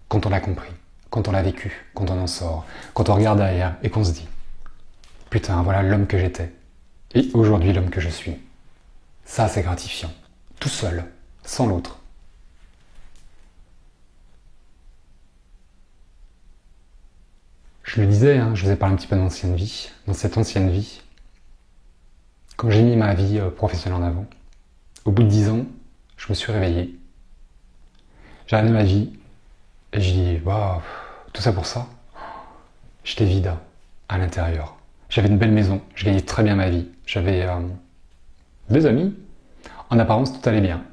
Quand on l'a compris, quand on l'a vécu, quand on en sort, quand on regarde derrière et qu'on se dit « Putain, voilà l'homme que j'étais, et aujourd'hui l'homme que je suis ». Ça, c'est gratifiant. Tout seul, sans l'autre. Je le disais, je vous ai parlé un petit peu de l'ancienne vie. Dans cette ancienne vie, quand j'ai mis ma vie professionnelle en avant, au bout de 10 ans, je me suis réveillé. J'ai regardé ma vie et j'ai dit, waouh, tout ça pour ça? J'étais vide à l'intérieur. J'avais une belle maison, je gagnais très bien ma vie. J'avais des amis. En apparence, tout allait bien.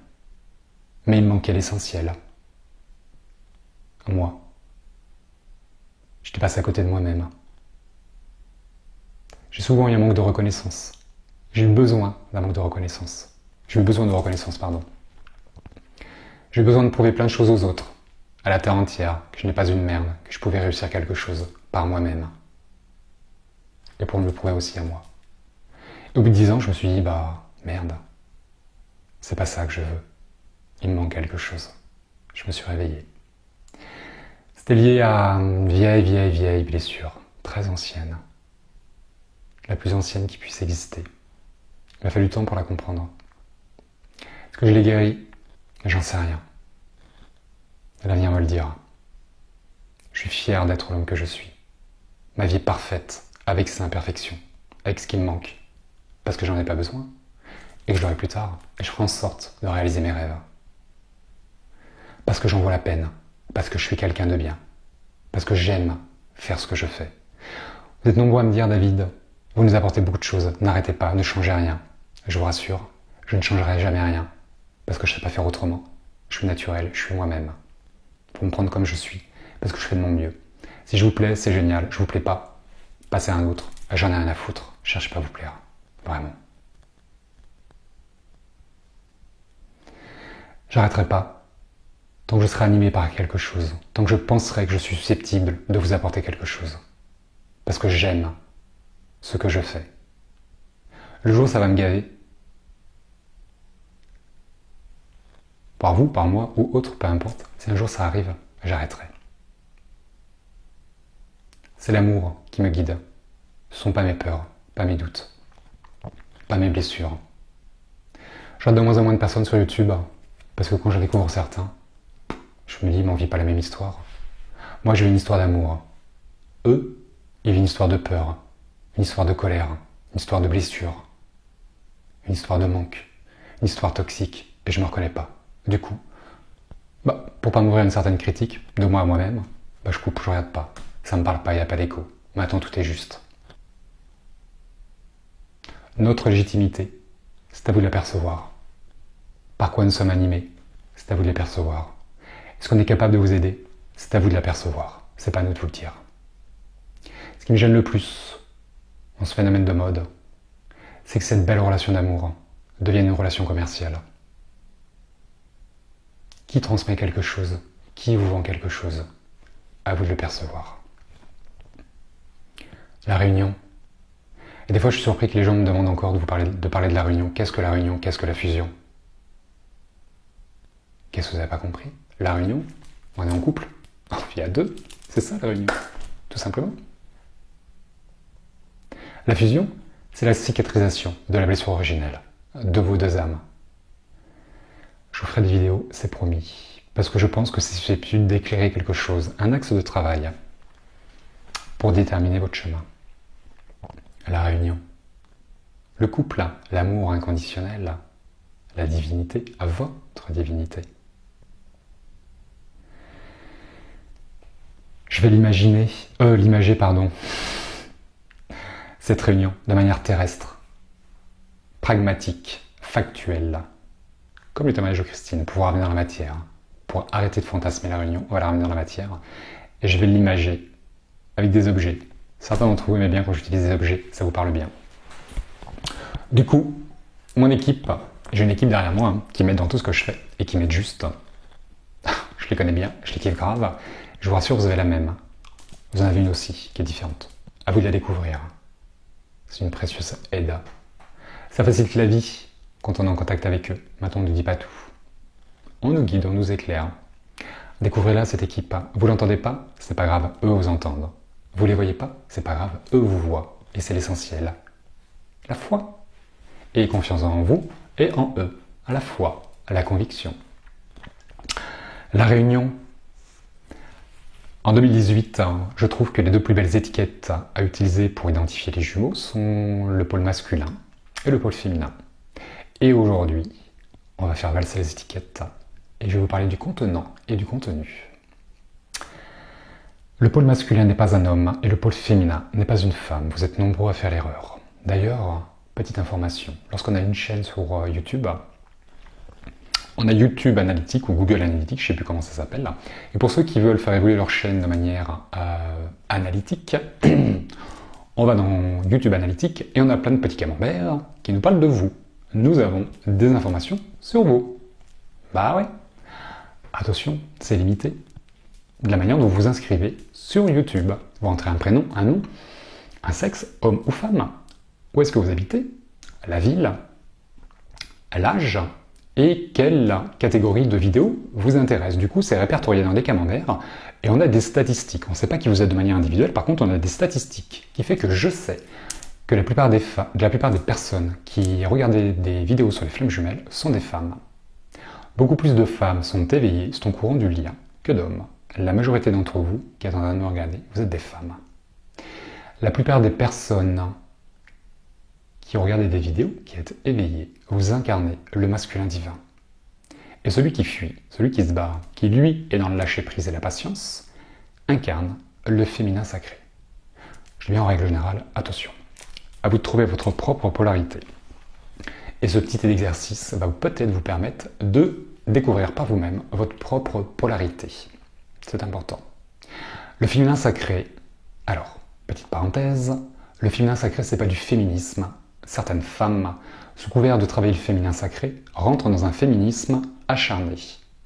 Mais il me manquait l'essentiel. Moi. J'étais passé à côté de moi-même. J'ai souvent eu un manque de reconnaissance. J'ai eu besoin d'un manque de reconnaissance. J'ai eu besoin de reconnaissance, pardon. J'ai eu besoin de prouver plein de choses aux autres, à la terre entière, que je n'ai pas une merde, que je pouvais réussir quelque chose par moi-même. Et pour me le prouver aussi à moi. Et au bout de 10 ans, je me suis dit, merde. C'est pas ça que je veux. Il me manque quelque chose. Je me suis réveillé. C'était lié à une vieille blessure, très ancienne. La plus ancienne qui puisse exister. Il m'a fallu du temps pour la comprendre. Est-ce que je l'ai guérie? J'en sais rien. L'avenir me le dira. Je suis fier d'être l'homme que je suis. Ma vie est parfaite, avec ses imperfections, avec ce qui me manque. Parce que j'en ai pas besoin. Et que je l'aurai plus tard. Et je ferai en sorte de réaliser mes rêves. Parce que j'en vaux la peine. Parce que je suis quelqu'un de bien. Parce que j'aime faire ce que je fais. Vous êtes nombreux à me dire, David, vous nous apportez beaucoup de choses. N'arrêtez pas, ne changez rien. Je vous rassure, je ne changerai jamais rien. Parce que je ne sais pas faire autrement. Je suis naturel, je suis moi-même. Pour me prendre comme je suis. Parce que je fais de mon mieux. Si je vous plais, c'est génial. Je vous plais pas, passez à un autre. J'en ai rien à foutre. Cherchez pas à vous plaire. Vraiment. J'arrêterai pas. Tant que je serai animé par quelque chose. Tant que je penserai que je suis susceptible de vous apporter quelque chose. Parce que j'aime ce que je fais. Le jour où ça va me gaver, par vous, par moi ou autre, peu importe, si un jour ça arrive, j'arrêterai. C'est l'amour qui me guide. Ce ne sont pas mes peurs, pas mes doutes, pas mes blessures. Je regarde de moins en moins de personnes sur YouTube, parce que quand je découvre certains, je me dis, mais on vit pas la même histoire. Moi, j'ai une histoire d'amour. Eux, ils vivent une histoire de peur, une histoire de colère, une histoire de blessure, une histoire de manque, une histoire toxique, et je ne me reconnais pas. Du coup, pour pas m'ouvrir à une certaine critique de moi à moi-même, je coupe, je regarde pas. Ça me parle pas, il n'y a pas d'écho. Maintenant, tout est juste. Notre légitimité, c'est à vous de la percevoir. Par quoi nous sommes animés, c'est à vous de les percevoir. Est-ce qu'on est capable de vous aider? C'est à vous de l'apercevoir. C'est pas à nous de vous le dire. Ce qui me gêne le plus dans ce phénomène de mode, c'est que cette belle relation d'amour devienne une relation commerciale. Qui transmet quelque chose? Qui vous vend quelque chose? À vous de le percevoir. La réunion. Et des fois, je suis surpris que les gens me demandent encore de parler de la réunion. Qu'est-ce que la réunion? Qu'est-ce que la fusion? Qu'est-ce que vous n'avez pas compris? La réunion, on est en couple. Il y a deux. C'est ça la réunion. Tout simplement. La fusion, c'est la cicatrisation de la blessure originelle, de vos deux âmes. Je vous ferai des vidéos, c'est promis, parce que je pense que c'est susceptible d'éclairer quelque chose, un axe de travail, pour déterminer votre chemin. La réunion. Le couple, l'amour inconditionnel, la divinité, à votre divinité. Je vais l'imager, cette réunion de manière terrestre, pragmatique, factuelle, comme le témoignage de Christine, pour ramener dans la matière, pour arrêter de fantasmer la réunion, on va la ramener dans la matière, et je vais l'imager avec des objets. Certains d'entre vous aimaient bien quand j'utilise des objets, ça vous parle bien. Du coup, mon équipe, j'ai une équipe derrière moi qui m'aide dans tout ce que je fais et qui m'aide juste. Je les connais bien, je les kiffe grave. Je vous rassure, vous avez la même. Vous en avez une aussi, qui est différente. À vous de la découvrir. C'est une précieuse aide. Ça facilite la vie quand on est en contact avec eux. Maintenant, on ne nous dit pas tout. On nous guide, on nous éclaire. Découvrez-la, cette équipe. Vous l'entendez pas? C'est pas grave, eux vous entendent. Vous les voyez pas? C'est pas grave, eux vous voient. Et c'est l'essentiel. La foi. Et confiance en vous et en eux. À la foi, à la conviction. La réunion. En 2018, je trouve que les deux plus belles étiquettes à utiliser pour identifier les jumeaux sont le pôle masculin et le pôle féminin. Et aujourd'hui, on va faire valser les étiquettes et je vais vous parler du contenant et du contenu. Le pôle masculin n'est pas un homme et le pôle féminin n'est pas une femme. Vous êtes nombreux à faire l'erreur. D'ailleurs, petite information, lorsqu'on a une chaîne sur YouTube, on a YouTube Analytics ou Google Analytics, je ne sais plus comment ça s'appelle. Et pour ceux qui veulent faire évoluer leur chaîne de manière analytique, on va dans YouTube Analytics et on a plein de petits camemberts qui nous parlent de vous. Nous avons des informations sur vous. Bah ouais. Attention, c'est limité. De la manière dont vous vous inscrivez sur YouTube. Vous rentrez un prénom, un nom, un sexe, homme ou femme. Où est-ce que vous habitez? La ville, l'âge, et quelle catégorie de vidéos vous intéresse. Du coup, c'est répertorié dans des camemberts et on a des statistiques. On ne sait pas qui vous êtes de manière individuelle, par contre, on a des statistiques qui fait que je sais que la plupart des personnes qui regardent des vidéos sur les flammes jumelles sont des femmes. Beaucoup plus de femmes sont éveillées, sont au courant du lien, que d'hommes. La majorité d'entre vous qui êtes en train de me regarder, vous êtes des femmes. La plupart des personnes qui regardent des vidéos, qui êtes éveillées, vous incarnez le masculin divin. Et celui qui fuit, celui qui se barre, qui lui est dans le lâcher-prise et la patience, incarne le féminin sacré. Je dis bien en règle générale, attention, à vous de trouver votre propre polarité. Et ce petit exercice va peut-être vous permettre de découvrir par vous-même votre propre polarité. C'est important. Le féminin sacré, alors, petite parenthèse, le féminin sacré, c'est pas du féminisme. Certaines femmes, sous couvert de travailler le féminin sacré, rentrent dans un féminisme acharné.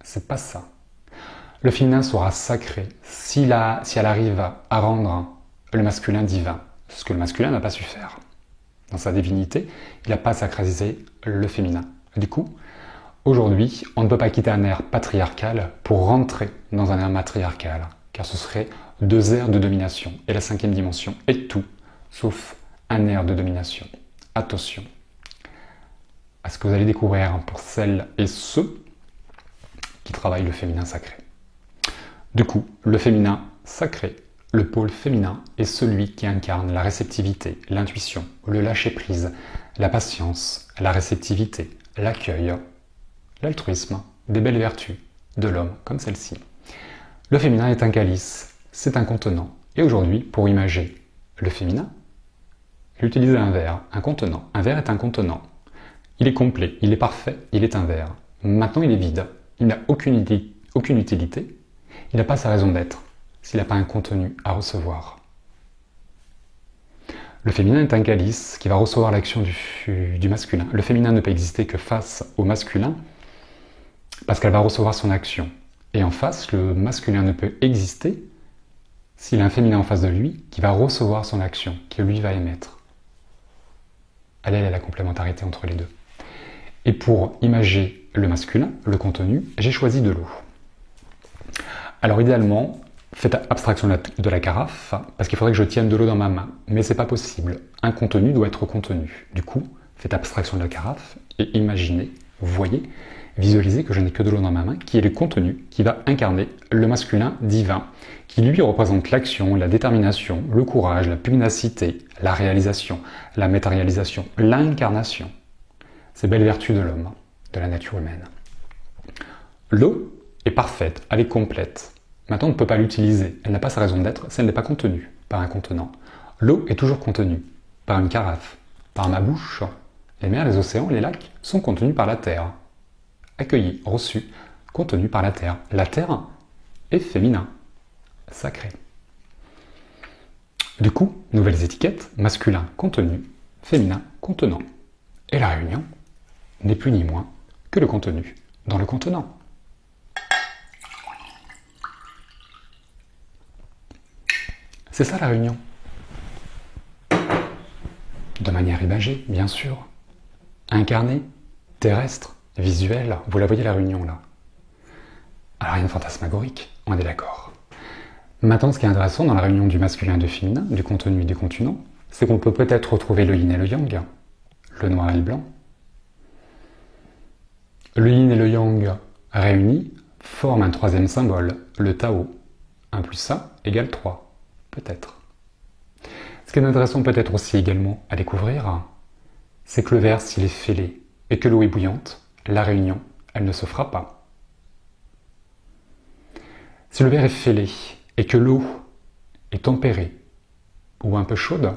C'est pas ça. Le féminin sera sacré si elle arrive à rendre le masculin divin, ce que le masculin n'a pas su faire. Dans sa divinité, il n'a pas sacralisé le féminin. Du coup, aujourd'hui, on ne peut pas quitter un air patriarcal pour rentrer dans un air matriarcal, car ce serait deux aires de domination. Et la cinquième dimension est tout, sauf un air de domination. Attention à ce que vous allez découvrir pour celles et ceux qui travaillent le féminin sacré. Du coup, le féminin sacré, le pôle féminin est celui qui incarne la réceptivité, l'intuition, le lâcher-prise, la patience, la réceptivité, l'accueil, l'altruisme, des belles vertus de l'homme, comme celle-ci. Le féminin est un calice, c'est un contenant. Et aujourd'hui, pour imager le féminin, j'utilise un verre, un contenant. Un verre est un contenant. Il est complet, il est parfait, il est un verre. Maintenant, il est vide. Il n'a aucune utilité. Il n'a pas sa raison d'être s'il n'a pas un contenu à recevoir. Le féminin est un calice qui va recevoir l'action du masculin. Le féminin ne peut exister que face au masculin parce qu'elle va recevoir son action. Et en face, le masculin ne peut exister s'il a un féminin en face de lui qui va recevoir son action, qui lui va émettre. Elle est la complémentarité entre les deux. Et pour imager le masculin, le contenu, j'ai choisi de l'eau. Alors idéalement, faites abstraction de la carafe, parce qu'il faudrait que je tienne de l'eau dans ma main. Mais c'est pas possible. Un contenu doit être contenu. Du coup, faites abstraction de la carafe et imaginez, voyez, visualisez que je n'ai que de l'eau dans ma main, qui est le contenu qui va incarner le masculin divin, qui lui représente l'action, la détermination, le courage, la pugnacité, la réalisation, la matérialisation, l'incarnation. Ces belles vertus de l'homme, de la nature humaine. L'eau est parfaite, elle est complète. Maintenant, on ne peut pas l'utiliser. Elle n'a pas sa raison d'être si elle n'est pas contenue par un contenant. L'eau est toujours contenue par une carafe, par ma bouche. Les mers, les océans, les lacs sont contenus par la terre. Accueillis, reçus, contenus par la terre. La terre est féminin, sacré. Du coup, nouvelles étiquettes, masculin, contenu, féminin, contenant. Et la réunion n'est plus ni moins que le contenu dans le contenant. C'est ça la réunion. De manière imagée, bien sûr. Incarnée, terrestre, visuelle. Vous la voyez la réunion là. Alors rien de fantasmagorique, on est d'accord. Maintenant, ce qui est intéressant dans la réunion du masculin et du féminin, du contenu et du contenant, c'est qu'on peut peut-être retrouver le yin et le yang, le noir et le blanc. Le yin et le yang réunis forment un troisième symbole, le Tao. 1 plus 1 égale 3. Peut-être. Ce qui est intéressant peut-être aussi également à découvrir, c'est que le verre, s'il est fêlé et que l'eau est bouillante, la réunion, elle ne se fera pas. Si le verre est fêlé et que l'eau est tempérée ou un peu chaude,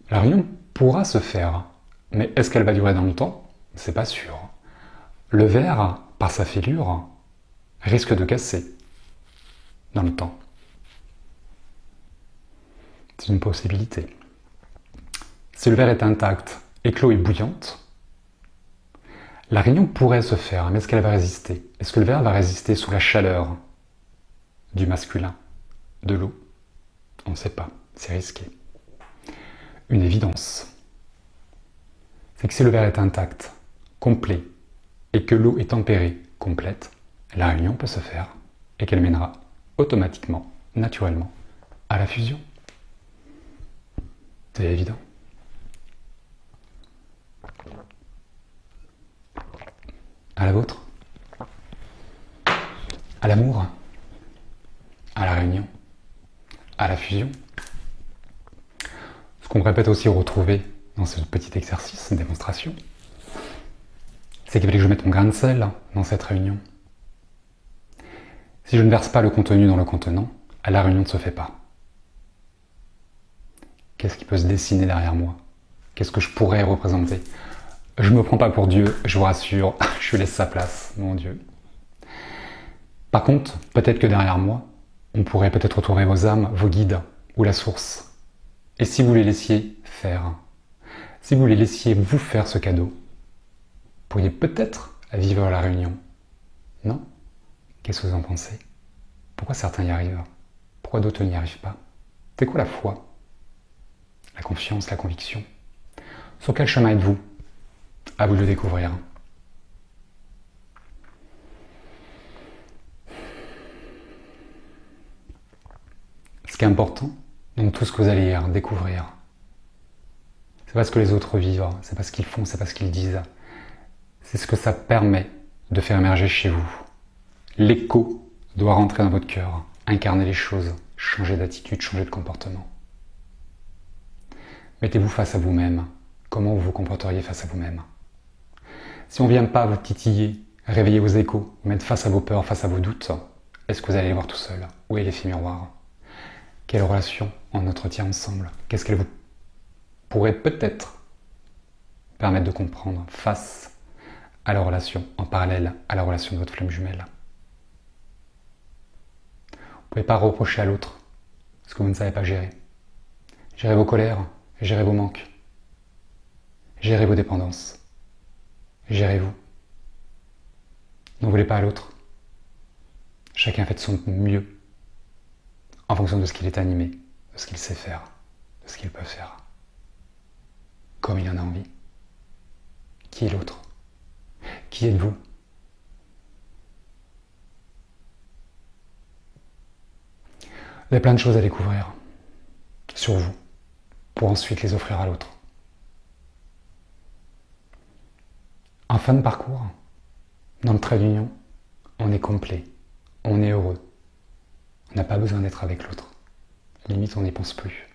la réunion pourra se faire. Mais est-ce qu'elle va durer dans le temps? C'est pas sûr. Le verre, par sa fêlure, risque de casser dans le temps. C'est une possibilité. Si le verre est intact et que l'eau est bouillante, la réunion pourrait se faire, mais est-ce qu'elle va résister? Est-ce que le verre va résister sous la chaleur du masculin, de l'eau? On ne sait pas, c'est risqué. Une évidence, c'est que si le verre est intact, complet, et que l'eau est tempérée, complète, la réunion peut se faire et qu'elle mènera automatiquement, naturellement, à la fusion. C'est évident. À la vôtre? À l'amour? À la réunion? À la fusion? Ce qu'on pourrait peut-être aussi retrouver dans ce petit exercice, cette démonstration, c'est qu'il fallait que je mette mon grain de sel dans cette réunion. Si je ne verse pas le contenu dans le contenant, la réunion ne se fait pas. Qu'est-ce qui peut se dessiner derrière moi? Qu'est-ce que je pourrais représenter? Je ne me prends pas pour Dieu, je vous rassure, je laisse sa place, mon Dieu. Par contre, peut-être que derrière moi, on pourrait peut-être retrouver vos âmes, vos guides, ou la source. Et si vous les laissiez faire, si vous les laissiez vous faire ce cadeau, vous pourriez peut-être vivre la réunion. Non? Qu'est-ce que vous en pensez? Pourquoi certains y arrivent? Pourquoi d'autres n'y arrivent pas? C'est quoi la foi? La confiance, la conviction? Sur quel chemin êtes-vous? À vous de le découvrir. Ce qui est important dans tout ce que vous allez découvrir, c'est pas ce que les autres vivent, c'est pas ce qu'ils font, c'est pas ce qu'ils disent. C'est ce que ça permet de faire émerger chez vous. L'écho doit rentrer dans votre cœur, incarner les choses, changer d'attitude, changer de comportement. Mettez-vous face à vous-même. Comment vous vous comporteriez face à vous-même? Si on ne vient pas vous titiller, Réveillez vos échos, mettre face à vos peurs, face à vos doutes. Est-ce que vous allez les voir tout seul? Où est l'effet miroir? Quelle relation on entretient ensemble? Qu'est-ce qu'elle vous pourrait peut-être permettre de comprendre face à la relation, en parallèle à la relation de votre flamme jumelle? Vous ne pouvez pas reprocher à l'autre ce que vous ne savez pas gérer. Gérez vos colères, gérez vos manques, gérez vos dépendances, gérez-vous. N'en voulez pas à l'autre. Chacun fait de son mieux en fonction de ce qu'il est animé, de ce qu'il sait faire, de ce qu'il peut faire, comme il en a envie. Qui est l'autre? Qui êtes-vous? Vous avez plein de choses à découvrir sur vous pour ensuite les offrir à l'autre. En fin de parcours, dans le trait d'union, on est complet, on est heureux. On n'a pas besoin d'être avec l'autre. Limite, on n'y pense plus.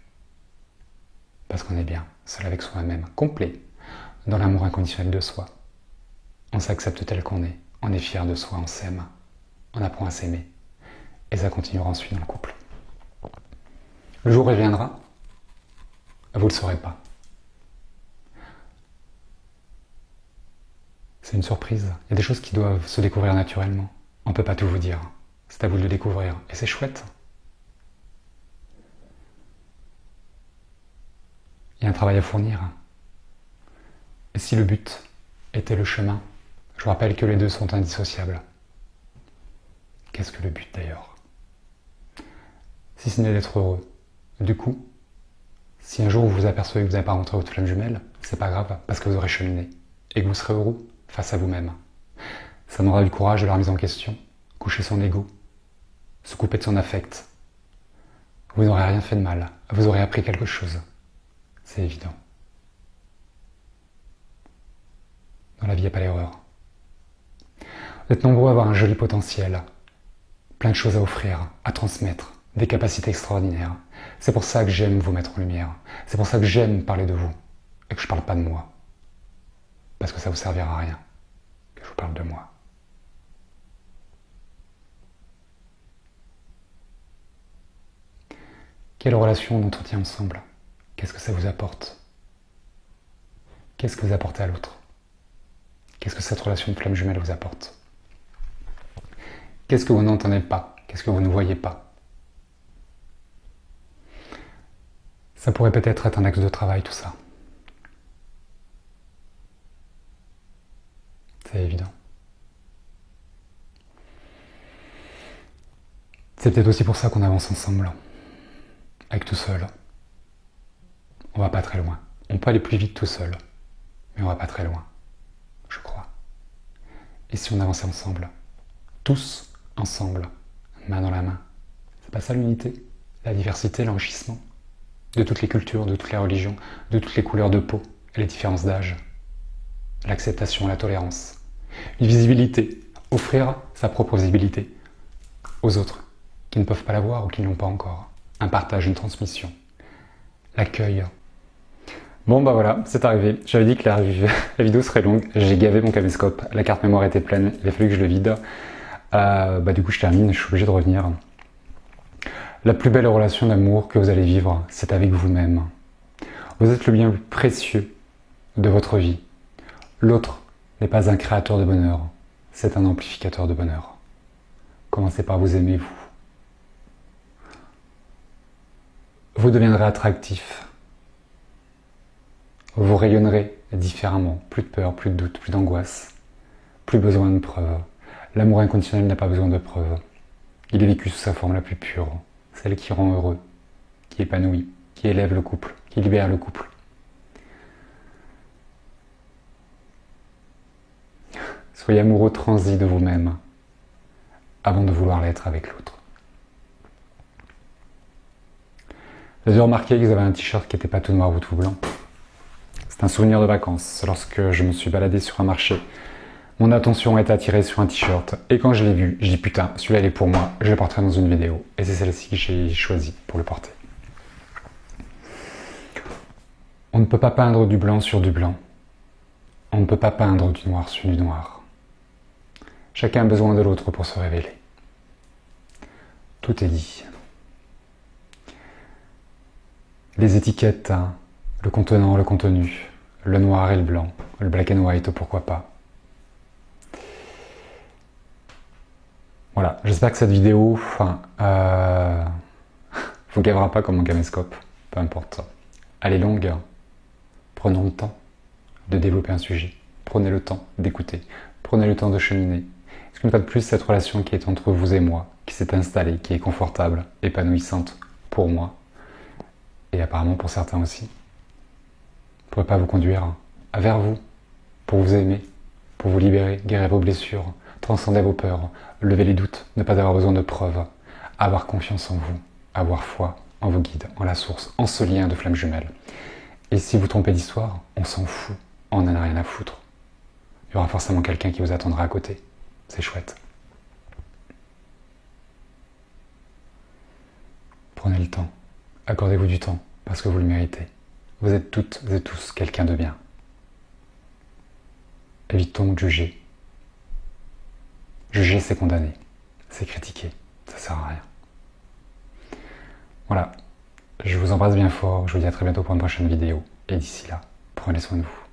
Parce qu'on est bien, seul avec soi-même, complet, dans l'amour inconditionnel de soi. On s'accepte tel qu'on est, on est fier de soi, on s'aime, on apprend à s'aimer. Et ça continuera ensuite dans le couple. Le jour où il viendra, vous ne le saurez pas. C'est une surprise. Il y a des choses qui doivent se découvrir naturellement. On ne peut pas tout vous dire. C'est à vous de le découvrir. Et c'est chouette. Il y a un travail à fournir. Et si le but était le chemin, je vous rappelle que les deux sont indissociables. Qu'est-ce que le but d'ailleurs? Si ce n'est d'être heureux. Du coup, si un jour vous vous apercevez que vous n'avez pas rencontré votre flamme jumelle, c'est pas grave, parce que vous aurez cheminé. Et que vous serez heureux face à vous-même. Ça demandera du courage de la remise en question, coucher son ego, se couper de son affect. Vous n'aurez rien fait de mal, vous aurez appris quelque chose. C'est évident. Dans la vie, il n'y a pas l'erreur. Vous êtes nombreux à avoir un joli potentiel, plein de choses à offrir, à transmettre, des capacités extraordinaires. C'est pour ça que j'aime vous mettre en lumière. C'est pour ça que j'aime parler de vous et que je ne parle pas de moi. Parce que ça ne vous servira à rien que je vous parle de moi. Quelle relation on entretient ensemble? Qu'est-ce que ça vous apporte? Qu'est-ce que vous apportez à l'autre? Qu'est-ce que cette relation de flamme jumelle vous apporte? Qu'est-ce que vous n'entendez pas? Qu'est-ce que vous ne voyez pas? Ça pourrait peut-être être un axe de travail, tout ça. C'est évident. C'est peut-être aussi pour ça qu'on avance ensemble. Avec tout seul. On va pas très loin. On peut aller plus vite tout seul. Mais on va pas très loin. Je crois. Et si on avançait ensemble? Tous ensemble. Main dans la main. C'est pas ça l'unité? La diversité, l'enrichissement? De toutes les cultures, de toutes les religions, de toutes les couleurs de peau et les différences d'âge. L'acceptation, la tolérance. Une visibilité. Offrir sa propre visibilité aux autres qui ne peuvent pas l'avoir ou qui ne l'ont pas encore. Un partage, une transmission. L'accueil. Bon bah voilà, c'est arrivé. J'avais dit que la vidéo serait longue. J'ai gavé mon caméscope. La carte mémoire était pleine. Il a fallu que je le vide. Du coup je termine. Je suis obligé de revenir. La plus belle relation d'amour que vous allez vivre, c'est avec vous-même. Vous êtes le bien le plus précieux de votre vie. L'autre n'est pas un créateur de bonheur. C'est un amplificateur de bonheur. Commencez par vous aimer, vous. Vous deviendrez attractif. Vous rayonnerez différemment. Plus de peur, plus de doute, plus d'angoisse. Plus besoin de preuves. L'amour inconditionnel n'a pas besoin de preuves. Il est vécu sous sa forme la plus pure. Celle qui rend heureux, qui épanouit, qui élève le couple, qui libère le couple. Soyez amoureux transi de vous-même avant de vouloir l'être avec l'autre. Vous avez remarqué que vous avez un t-shirt qui n'était pas tout noir ou tout blanc. C'est un souvenir de vacances. Lorsque je me suis baladé sur un marché, mon attention a été attirée sur un t-shirt. Et quand je l'ai vu, je dis putain, celui-là il est pour moi, je le porterai dans une vidéo. Et c'est celle-ci que j'ai choisie pour le porter. On ne peut pas peindre du blanc sur du blanc. On ne peut pas peindre du noir sur du noir. Chacun a besoin de l'autre pour se révéler. Tout est dit. Les étiquettes, hein, le contenant, le contenu, le noir et le blanc, le black and white, pourquoi pas. Voilà, j'espère que cette vidéo vous gavera pas comme un caméscope, peu importe. Elle est longue, prenons le temps de développer un sujet, prenez le temps d'écouter, prenez le temps de cheminer. Parce qu'une fois de plus, cette relation qui est entre vous et moi, qui s'est installée, qui est confortable, épanouissante pour moi, et apparemment pour certains aussi, ne pourrait pas vous conduire vers vous, pour vous aimer, pour vous libérer, guérir vos blessures, transcender vos peurs, lever les doutes, ne pas avoir besoin de preuves, avoir confiance en vous, avoir foi en vos guides, en la source, en ce lien de flamme jumelle. Et si vous trompez d'histoire, on s'en fout, on n'en a rien à foutre. Il y aura forcément quelqu'un qui vous attendra à côté. C'est chouette. Prenez le temps, accordez-vous du temps, parce que vous le méritez. Vous êtes toutes et tous quelqu'un de bien. Évitons de juger. Juger, c'est condamner, c'est critiquer, ça sert à rien. Voilà, je vous embrasse bien fort, je vous dis à très bientôt pour une prochaine vidéo, et d'ici là, prenez soin de vous.